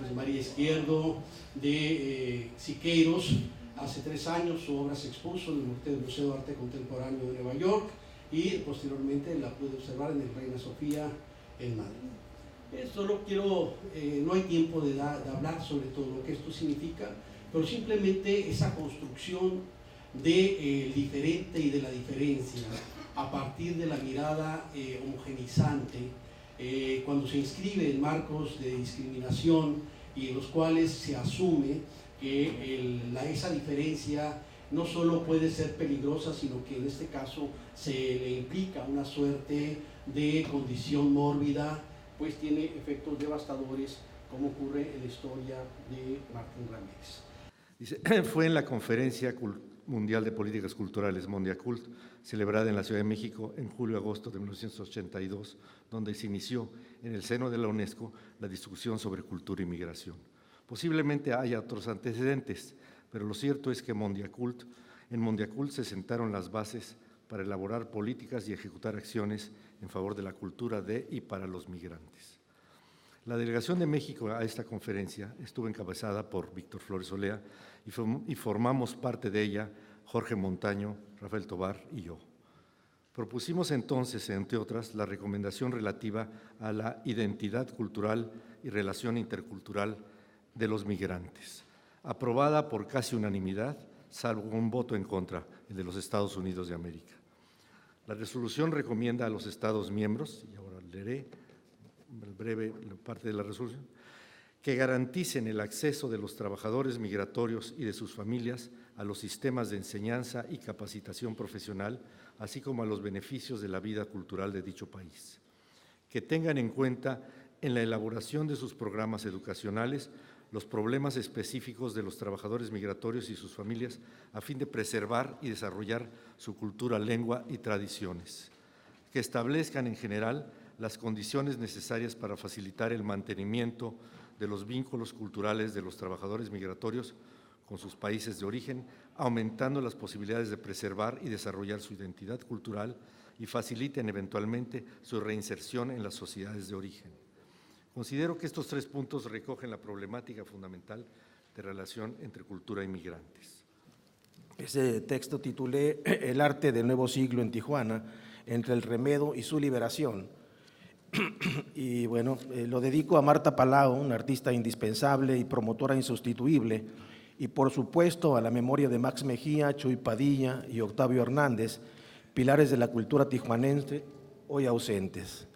Speaker 14: José María Izquierdo, de Siqueiros. Hace 3 años su obra se expuso en el Museo de Arte Contemporáneo de Nueva York, y posteriormente la pude observar en el Reina Sofía en Madrid. Solo quiero, no hay tiempo de hablar sobre todo lo que esto significa, pero simplemente esa construcción del diferente y de la diferencia a partir de la mirada homogeneizante, cuando se inscribe en marcos de discriminación y en los cuales se asume que esa diferencia no solo puede ser peligrosa, sino que en este caso se le implica una suerte de condición mórbida, pues tiene efectos devastadores, como ocurre en la historia de Martín Ramírez.
Speaker 15: Dice, fue en la Conferencia Mundial de Políticas Culturales, Mondiacult, celebrada en la Ciudad de México en julio-agosto de 1982, donde se inició en el seno de la UNESCO la discusión sobre cultura y migración. Posiblemente haya otros antecedentes, pero lo cierto es que en Mondiacult se sentaron las bases para elaborar políticas y ejecutar acciones en favor de la cultura de y para los migrantes. La delegación de México a esta conferencia estuvo encabezada por Víctor Flores Olea y formamos parte de ella Jorge Montaño, Rafael Tobar y yo. Propusimos entonces, entre otras, la recomendación relativa a la identidad cultural y relación intercultural de los migrantes, aprobada por casi unanimidad, salvo un voto en contra, el de los Estados Unidos de América. La resolución recomienda a los Estados miembros, y ahora leeré breve parte de la resolución, que garanticen el acceso de los trabajadores migratorios y de sus familias a los sistemas de enseñanza y capacitación profesional, así como a los beneficios de la vida cultural de dicho país. Que tengan en cuenta en la elaboración de sus programas educacionales los problemas específicos de los trabajadores migratorios y sus familias a fin de preservar y desarrollar su cultura, lengua y tradiciones. Que establezcan en general las condiciones necesarias para facilitar el mantenimiento de los vínculos culturales de los trabajadores migratorios con sus países de origen, aumentando las posibilidades de preservar y desarrollar su identidad cultural y faciliten eventualmente su reinserción en las sociedades de origen. Considero que estos 3 puntos recogen la problemática fundamental de relación entre cultura y migrantes.
Speaker 16: Ese texto titulé El arte del nuevo siglo en Tijuana, entre el remedo y su liberación. Y bueno, lo dedico a Marta Palau, una artista indispensable y promotora insustituible, y por supuesto a la memoria de Max Mejía, Chuy Padilla y Octavio Hernández, pilares de la cultura tijuanense hoy ausentes.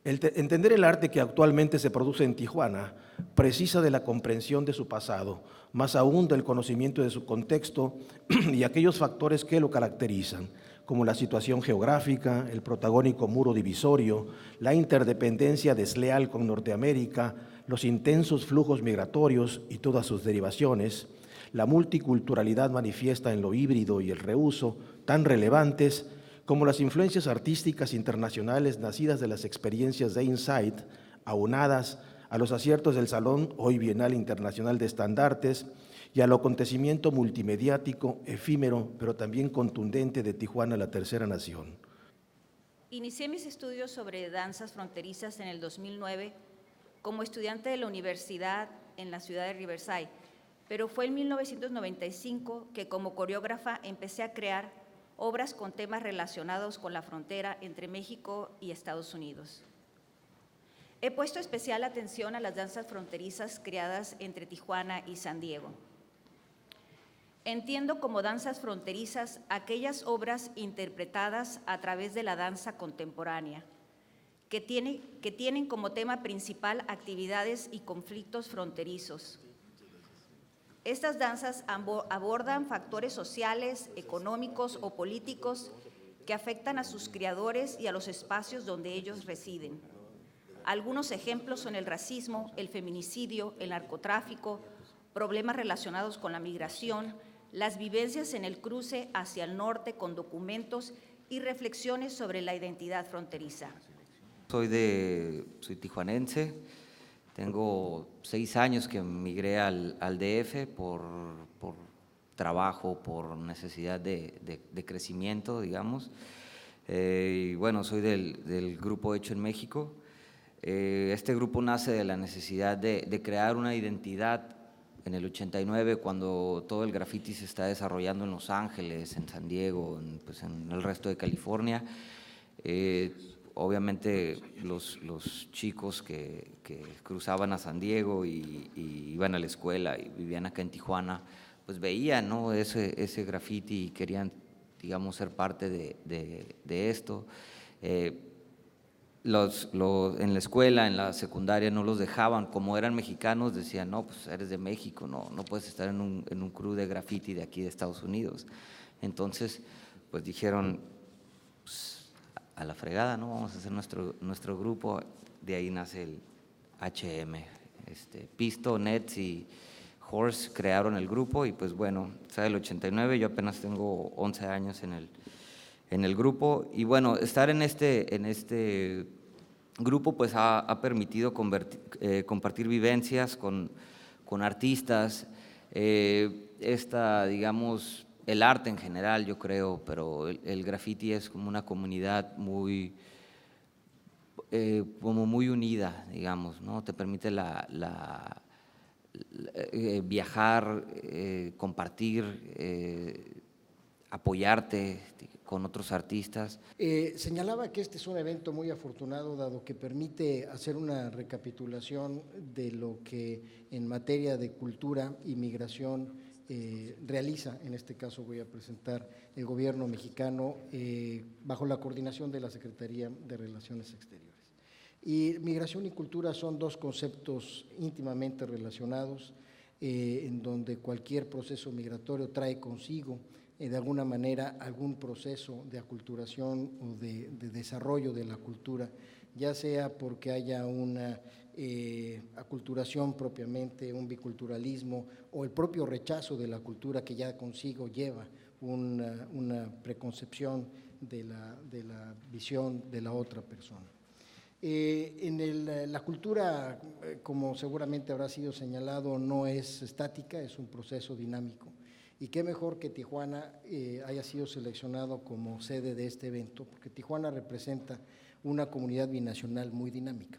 Speaker 16: Entender el arte que actualmente se produce en Tijuana precisa de la comprensión de su pasado, más aún del conocimiento de su contexto y aquellos factores que lo caracterizan, como la situación geográfica, el protagónico muro divisorio, la interdependencia desleal con Norteamérica, los intensos flujos migratorios y todas sus derivaciones, la multiculturalidad manifiesta en lo híbrido y el reuso, tan relevantes como las influencias artísticas internacionales nacidas de las experiencias de Insight, aunadas a los aciertos del Salón hoy Bienal Internacional de Estandartes y al acontecimiento multimediático, efímero, pero también contundente de Tijuana, la tercera nación.
Speaker 17: Inicié mis estudios sobre danzas fronterizas en el 2009 como estudiante de la universidad en la ciudad de Riverside, pero fue en 1995 que como coreógrafa empecé a crear obras con temas relacionados con la frontera entre México y Estados Unidos. He puesto especial atención a las danzas fronterizas creadas entre Tijuana y San Diego. Entiendo como danzas fronterizas aquellas obras interpretadas a través de la danza contemporánea, que tienen como tema principal actividades y conflictos fronterizos. Estas danzas abordan factores sociales, económicos o políticos que afectan a sus creadores y a los espacios donde ellos residen. Algunos ejemplos son el racismo, el feminicidio, el narcotráfico, problemas relacionados con la migración, las vivencias en el cruce hacia el norte con documentos y reflexiones sobre la identidad fronteriza.
Speaker 18: Soy tijuanense. Tengo 6 años que migré al DF por trabajo, por necesidad de crecimiento, digamos. Y bueno, soy del grupo Hecho en México. Este grupo nace de la necesidad de crear una identidad en el 89, cuando todo el graffiti se está desarrollando en Los Ángeles, en San Diego, en el resto de California. Obviamente los chicos que cruzaban a San Diego y iban a la escuela y vivían acá en Tijuana, pues veían, ¿no?, ese graffiti y querían, digamos, ser parte de esto. En la escuela, en la secundaria, no los dejaban, como eran mexicanos, decían, no, pues eres de México, no puedes estar en un crew de graffiti de aquí de Estados Unidos. Entonces, pues dijeron, pues, a la fregada, ¿no? Vamos a hacer nuestro grupo. De ahí nace el HM. Pisto, Nets y Horse crearon el grupo y pues bueno, está el 89, yo apenas tengo 11 años en el grupo y bueno, estar en este grupo pues ha permitido compartir vivencias con artistas, digamos, el arte en general yo creo, pero el graffiti es como una comunidad como muy unida, digamos, ¿no? Te permite viajar, compartir, apoyarte con otros artistas.
Speaker 19: Señalaba que este es un evento muy afortunado, dado que permite hacer una recapitulación de lo que en materia de cultura y migración realiza, en este caso voy a presentar el gobierno mexicano bajo la coordinación de la Secretaría de Relaciones Exteriores. Y migración y cultura son dos conceptos íntimamente relacionados, en donde cualquier proceso migratorio trae consigo de alguna manera algún proceso de aculturación o de desarrollo de la cultura, ya sea porque haya una aculturación propiamente, un biculturalismo o el propio rechazo de la cultura que ya consigo lleva una preconcepción de la visión de la otra persona. La cultura, como seguramente habrá sido señalado, no es estática, es un proceso dinámico. Y qué mejor que Tijuana haya sido seleccionado como sede de este evento, porque Tijuana representa una comunidad binacional muy dinámica,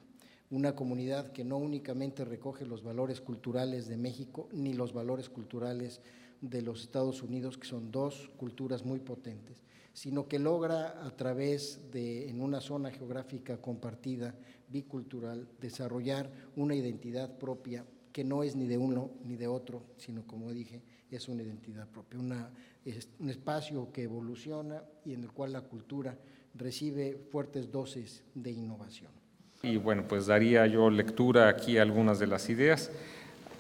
Speaker 19: una comunidad que no únicamente recoge los valores culturales de México ni los valores culturales de los Estados Unidos, que son dos culturas muy potentes, sino que logra a través en una zona geográfica compartida, bicultural, desarrollar una identidad propia que no es ni de uno ni de otro, sino, como dije, es una identidad propia, un espacio que evoluciona y en el cual la cultura recibe fuertes dosis de innovación.
Speaker 20: Y bueno, pues daría yo lectura aquí a algunas de las ideas.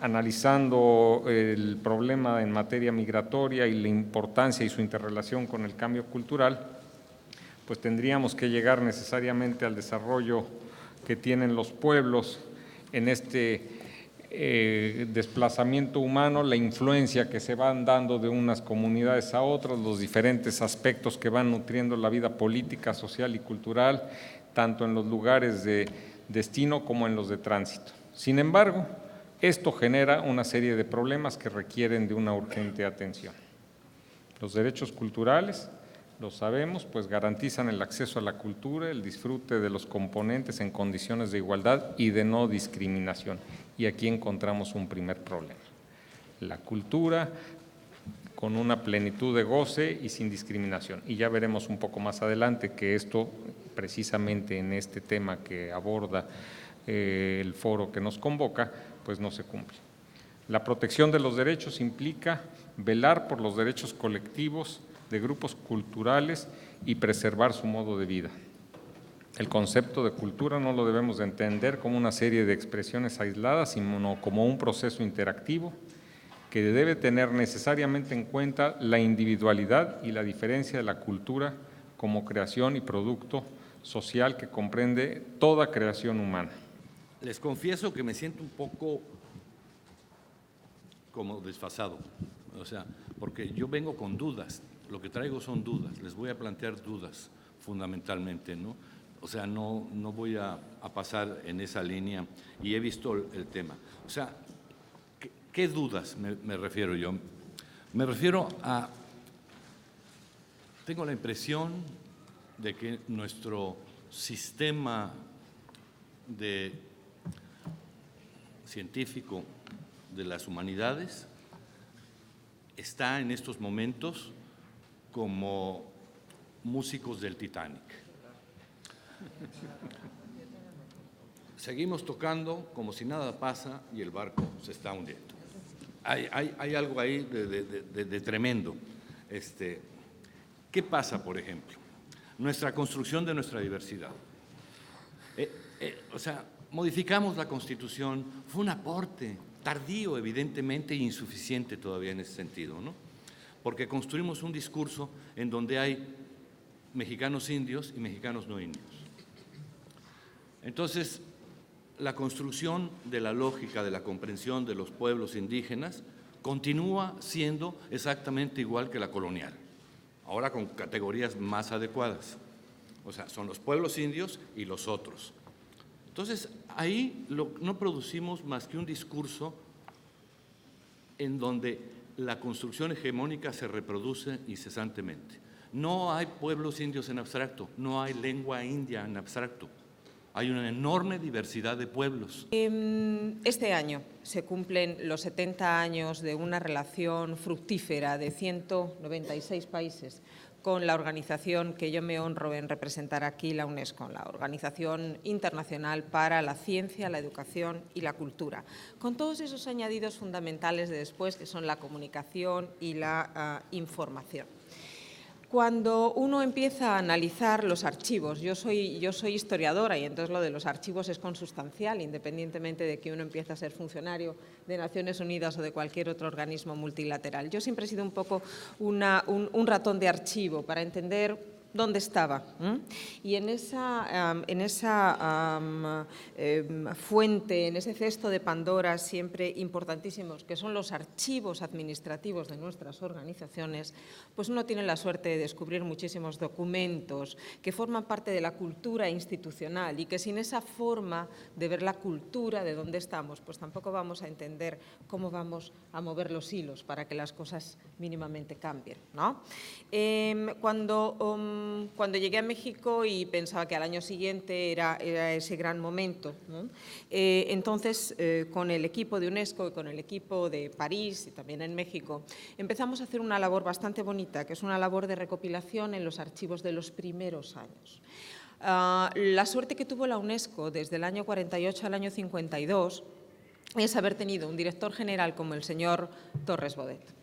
Speaker 20: Analizando el problema en materia migratoria y la importancia y su interrelación con el cambio cultural, pues tendríamos que llegar necesariamente al desarrollo que tienen los pueblos en este desplazamiento humano, la influencia que se van dando de unas comunidades a otras, los diferentes aspectos que van nutriendo la vida política, social y cultural, tanto en los lugares de destino como en los de tránsito. Sin embargo, esto genera una serie de problemas que requieren de una urgente atención. Los derechos culturales, lo sabemos, pues garantizan el acceso a la cultura, el disfrute de los componentes en condiciones de igualdad y de no discriminación. Y aquí encontramos un primer problema. La cultura con una plenitud de goce y sin discriminación. Y ya veremos un poco más adelante que esto, precisamente en este tema que aborda el foro que nos convoca, pues no se cumple. La protección de los derechos implica velar por los derechos colectivos de grupos culturales y preservar su modo de vida. El concepto de cultura no lo debemos de entender como una serie de expresiones aisladas, sino como un proceso interactivo que debe tener necesariamente en cuenta la individualidad y la diferencia de la cultura como creación y producto social que comprende toda creación humana.
Speaker 21: Les confieso que me siento un poco como desfasado, o sea, porque yo vengo con dudas, lo que traigo son dudas, les voy a plantear dudas fundamentalmente, ¿no? O sea, no voy a pasar en esa línea y he visto el tema. O sea, ¿qué dudas me refiero yo? Me refiero a, tengo la impresión de que nuestro sistema científico de las humanidades está en estos momentos como músicos del Titanic. Seguimos tocando como si nada pasa y el barco se está hundiendo. hay algo ahí de tremendo. ¿Qué pasa, por ejemplo? Nuestra construcción de nuestra diversidad. O sea, modificamos la Constitución, fue un aporte tardío, evidentemente, e insuficiente todavía en ese sentido, ¿no? Porque construimos un discurso en donde hay mexicanos indios y mexicanos no indios. Entonces, la construcción de la lógica de la comprensión de los pueblos indígenas continúa siendo exactamente igual que la colonial, ahora con categorías más adecuadas. O sea, son los pueblos indios y los otros. Entonces, ahí no producimos más que un discurso en donde la construcción hegemónica se reproduce incesantemente. No hay pueblos indios en abstracto, no hay lengua india en abstracto. Hay una enorme diversidad de pueblos.
Speaker 2: Este año se cumplen los 70 años de una relación fructífera de 196 países con la organización que yo me honro en representar aquí, la UNESCO, la Organización Internacional para la Ciencia, la Educación y la Cultura, con todos esos añadidos fundamentales de después, que son la comunicación y la información. Cuando uno empieza a analizar los archivos, yo soy historiadora y entonces lo de los archivos es consustancial, independientemente de que uno empiece a ser funcionario de Naciones Unidas o de cualquier otro organismo multilateral. Yo siempre he sido un poco un ratón de archivo para entender dónde estaba. Y en esa fuente, en ese cesto de Pandora siempre importantísimos, que son los archivos administrativos de nuestras organizaciones, pues uno tiene la suerte de descubrir muchísimos documentos que forman parte de la cultura institucional y que sin esa forma de ver la cultura de dónde estamos, pues tampoco vamos a entender cómo vamos a mover los hilos para que las cosas mínimamente cambien, ¿no? Cuando llegué a México y pensaba que al año siguiente era ese gran momento, ¿no? Entonces, con el equipo de UNESCO y con el equipo de París y también en México, empezamos a hacer una labor bastante bonita, que es una labor de recopilación en los archivos de los primeros años. La suerte que tuvo la UNESCO desde el año 48 al año 52 es haber tenido un director general como el señor Torres Bodet.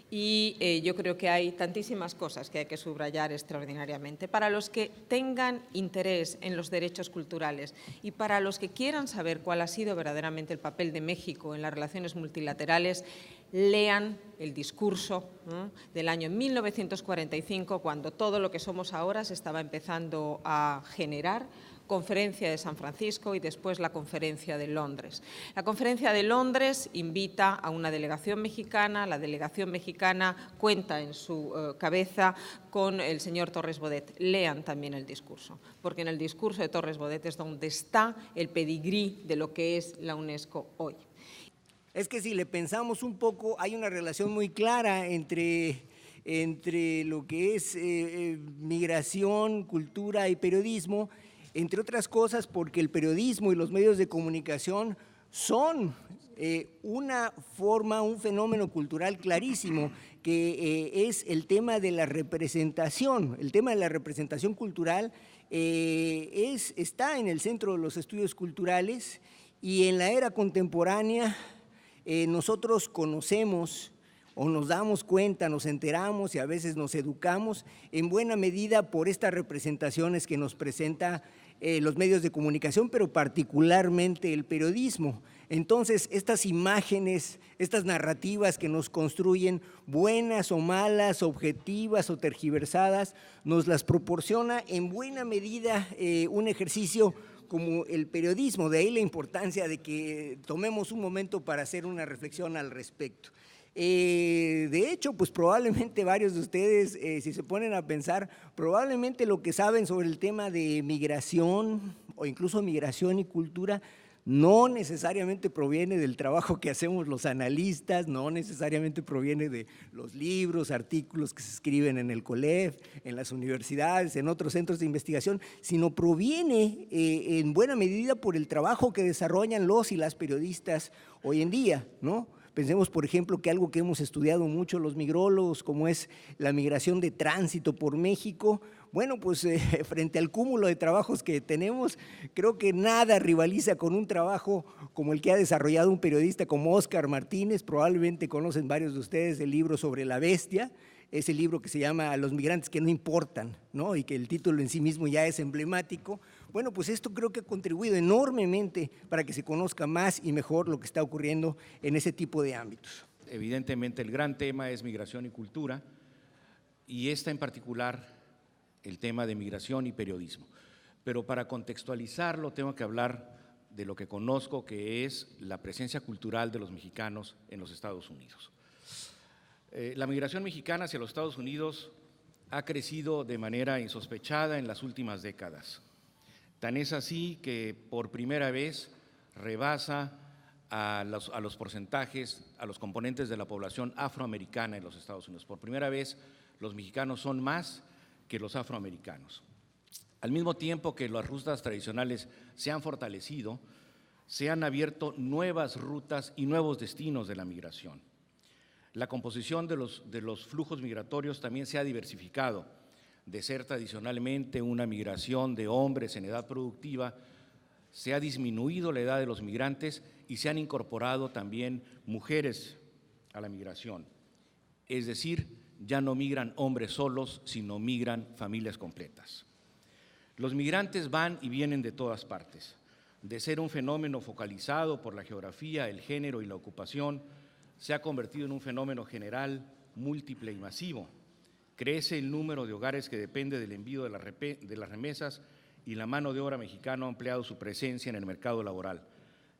Speaker 2: Y yo creo que hay tantísimas cosas que hay que subrayar extraordinariamente. Para los que tengan interés en los derechos culturales y para los que quieran saber cuál ha sido verdaderamente el papel de México en las relaciones multilaterales, lean el discurso del año 1945, cuando todo lo que somos ahora se estaba empezando a generar. Conferencia de San Francisco y después la Conferencia de Londres. La Conferencia de Londres invita a una delegación mexicana, la delegación mexicana cuenta en su cabeza con el señor Torres Bodet. Lean también el discurso, porque en el discurso de Torres Bodet es donde está el pedigrí de lo que es la UNESCO hoy.
Speaker 3: Es que si le pensamos un poco, hay una relación muy clara entre lo que es migración, cultura y periodismo, entre otras cosas porque el periodismo y los medios de comunicación son una forma, un fenómeno cultural clarísimo, que es el tema de la representación. El tema de la representación cultural está en el centro de los estudios culturales y en la era contemporánea nosotros conocemos o nos damos cuenta, nos enteramos y a veces nos educamos en buena medida por estas representaciones que nos presenta los medios de comunicación, pero particularmente el periodismo. Entonces, estas imágenes, estas narrativas que nos construyen, buenas o malas, objetivas o tergiversadas, nos las proporciona en buena medida un ejercicio como el periodismo. De ahí la importancia de que tomemos un momento para hacer una reflexión al respecto. De hecho, pues probablemente varios de ustedes, si se ponen a pensar, probablemente lo que saben sobre el tema de migración o incluso migración y cultura no necesariamente proviene del trabajo que hacemos los analistas, no necesariamente proviene de los libros, artículos que se escriben en el COLEF, en las universidades, en otros centros de investigación, sino proviene en buena medida por el trabajo que desarrollan los y las periodistas hoy en día, ¿no? Pensemos, por ejemplo, que algo que hemos estudiado mucho los migrólogos, como es la migración de tránsito por México, bueno, pues frente al cúmulo de trabajos que tenemos, creo que nada rivaliza con un trabajo como el que ha desarrollado un periodista como Óscar Martínez. Probablemente conocen varios de ustedes el libro sobre la bestia, ese libro que se llama Los migrantes que no importan, ¿no? Y que el título en sí mismo ya es emblemático. Bueno, pues esto creo que ha contribuido enormemente para que se conozca más y mejor lo que está ocurriendo en ese tipo de ámbitos.
Speaker 16: Evidentemente el gran tema es migración y cultura, y esta en particular el tema de migración y periodismo. Pero para contextualizarlo tengo que hablar de lo que conozco, que es la presencia cultural de los mexicanos en los Estados Unidos. La migración mexicana hacia los Estados Unidos ha crecido de manera insospechada en las últimas décadas. Tan es así que por primera vez rebasa a los porcentajes, a los componentes de la población afroamericana en los Estados Unidos. Por primera vez los mexicanos son más que los afroamericanos. Al mismo tiempo que las rutas tradicionales se han fortalecido, se han abierto nuevas rutas y nuevos destinos de la migración. La composición de los flujos migratorios también se ha diversificado, de ser tradicionalmente una migración de hombres en edad productiva, se ha disminuido la edad de los migrantes y se han incorporado también mujeres a la migración. Es decir, ya no migran hombres solos, sino migran familias completas. Los migrantes van y vienen de todas partes. De ser un fenómeno focalizado por la geografía, el género y la ocupación, se ha convertido en un fenómeno general, múltiple y masivo. Crece el número de hogares que depende del envío de las remesas, y la mano de obra mexicana ha ampliado su presencia en el mercado laboral.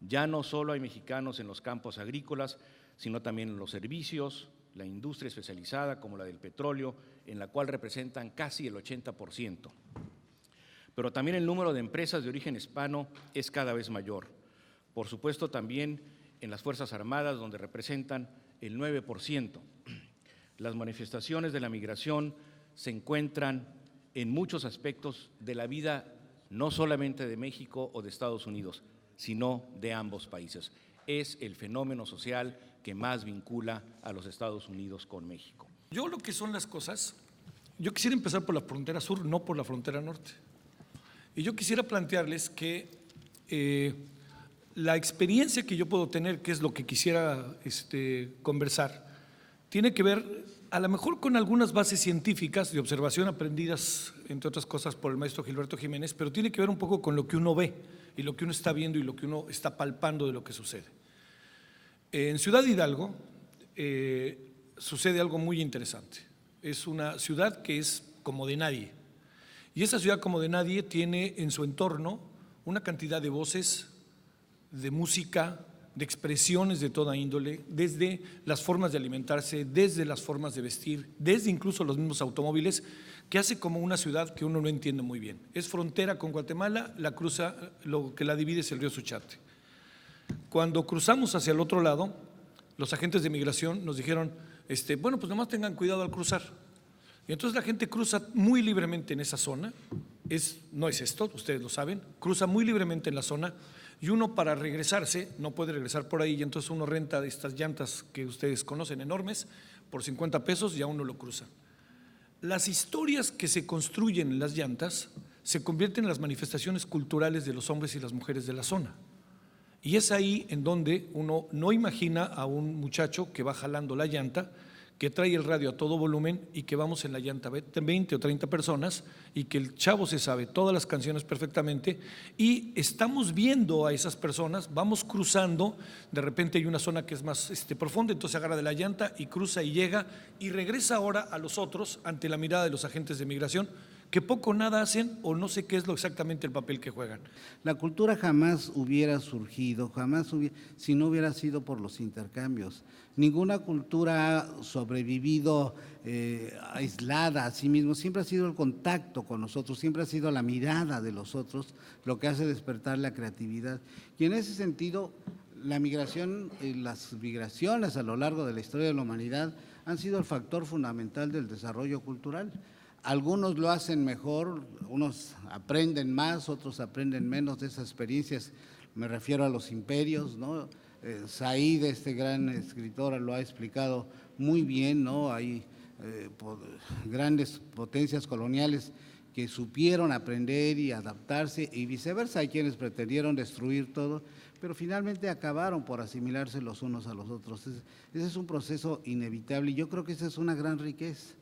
Speaker 16: Ya no solo hay mexicanos en los campos agrícolas, sino también en los servicios, la industria especializada como la del petróleo, en la cual representan casi el 80%. Pero también el número de empresas de origen hispano es cada vez mayor. Por supuesto, también en las Fuerzas Armadas, donde representan el 9%. Las manifestaciones de la migración se encuentran en muchos aspectos de la vida, no solamente de México o de Estados Unidos, sino de ambos países. Es el fenómeno social que más vincula a los Estados Unidos con México.
Speaker 4: Yo lo que son las cosas, yo quisiera empezar por la frontera sur, no por la frontera norte. Y yo quisiera plantearles que la experiencia que yo puedo tener, que es lo que quisiera conversar, tiene que ver a lo mejor con algunas bases científicas de observación aprendidas, entre otras cosas, por el maestro Gilberto Jiménez, pero tiene que ver un poco con lo que uno ve y lo que uno está viendo y lo que uno está palpando de lo que sucede. En Ciudad Hidalgo sucede algo muy interesante. Es una ciudad que es como de nadie, y esa ciudad como de nadie tiene en su entorno una cantidad de voces, de música, de expresiones de toda índole, desde las formas de alimentarse, desde las formas de vestir, desde incluso los mismos automóviles, que hace como una ciudad que uno no entiende muy bien. Es frontera con Guatemala, la cruza, lo que la divide es el río Suchate. Cuando cruzamos hacia el otro lado, los agentes de migración nos dijeron, bueno, pues nomás tengan cuidado al cruzar. Y entonces la gente cruza muy libremente en esa zona, no es esto, ustedes lo saben, cruza muy libremente en la zona, y uno para regresarse no puede regresar por ahí, y entonces uno renta de estas llantas que ustedes conocen enormes, por 50 pesos ya uno lo cruza. Las historias que se construyen en las llantas se convierten en las manifestaciones culturales de los hombres y las mujeres de la zona. Y es ahí en donde uno no imagina a un muchacho que va jalando la llanta, que trae el radio a todo volumen y que vamos en la llanta 20 o 30 personas y que el chavo se sabe todas las canciones perfectamente, y estamos viendo a esas personas, vamos cruzando, de repente hay una zona que es más profunda, entonces agarra de la llanta y cruza y llega y regresa ahora a los otros ante la mirada de los agentes de migración, que poco o nada hacen o no sé qué es exactamente el papel que juegan.
Speaker 22: La cultura jamás hubiera surgido, si no hubiera sido por los intercambios. Ninguna cultura ha sobrevivido aislada a sí mismo, siempre ha sido el contacto con nosotros, siempre ha sido la mirada de los otros lo que hace despertar la creatividad. Y en ese sentido, la migración, las migraciones a lo largo de la historia de la humanidad han sido el factor fundamental del desarrollo cultural. Algunos lo hacen mejor, unos aprenden más, otros aprenden menos de esas experiencias. Me refiero a los imperios, ¿no? Said, este gran escritor, lo ha explicado muy bien, ¿no? Hay grandes potencias coloniales que supieron aprender y adaptarse, y viceversa, hay quienes pretendieron destruir todo, pero finalmente acabaron por asimilarse los unos a los otros. Ese es un proceso inevitable y yo creo que esa es una gran riqueza.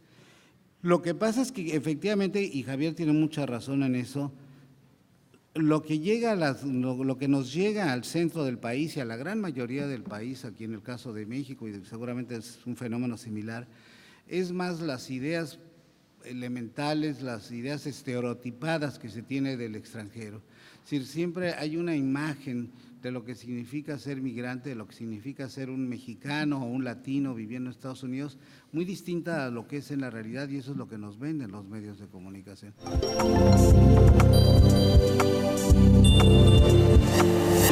Speaker 22: Lo que pasa es que efectivamente, y Javier tiene mucha razón en eso, lo que nos llega al centro del país y a la gran mayoría del país, aquí en el caso de México, y seguramente es un fenómeno similar, es más las ideas elementales, las ideas estereotipadas que se tiene del extranjero. Es decir, siempre hay una imagen de lo que significa ser migrante, de lo que significa ser un mexicano o un latino viviendo en Estados Unidos, muy distinta a lo que es en la realidad, y eso es lo que nos venden los medios de comunicación.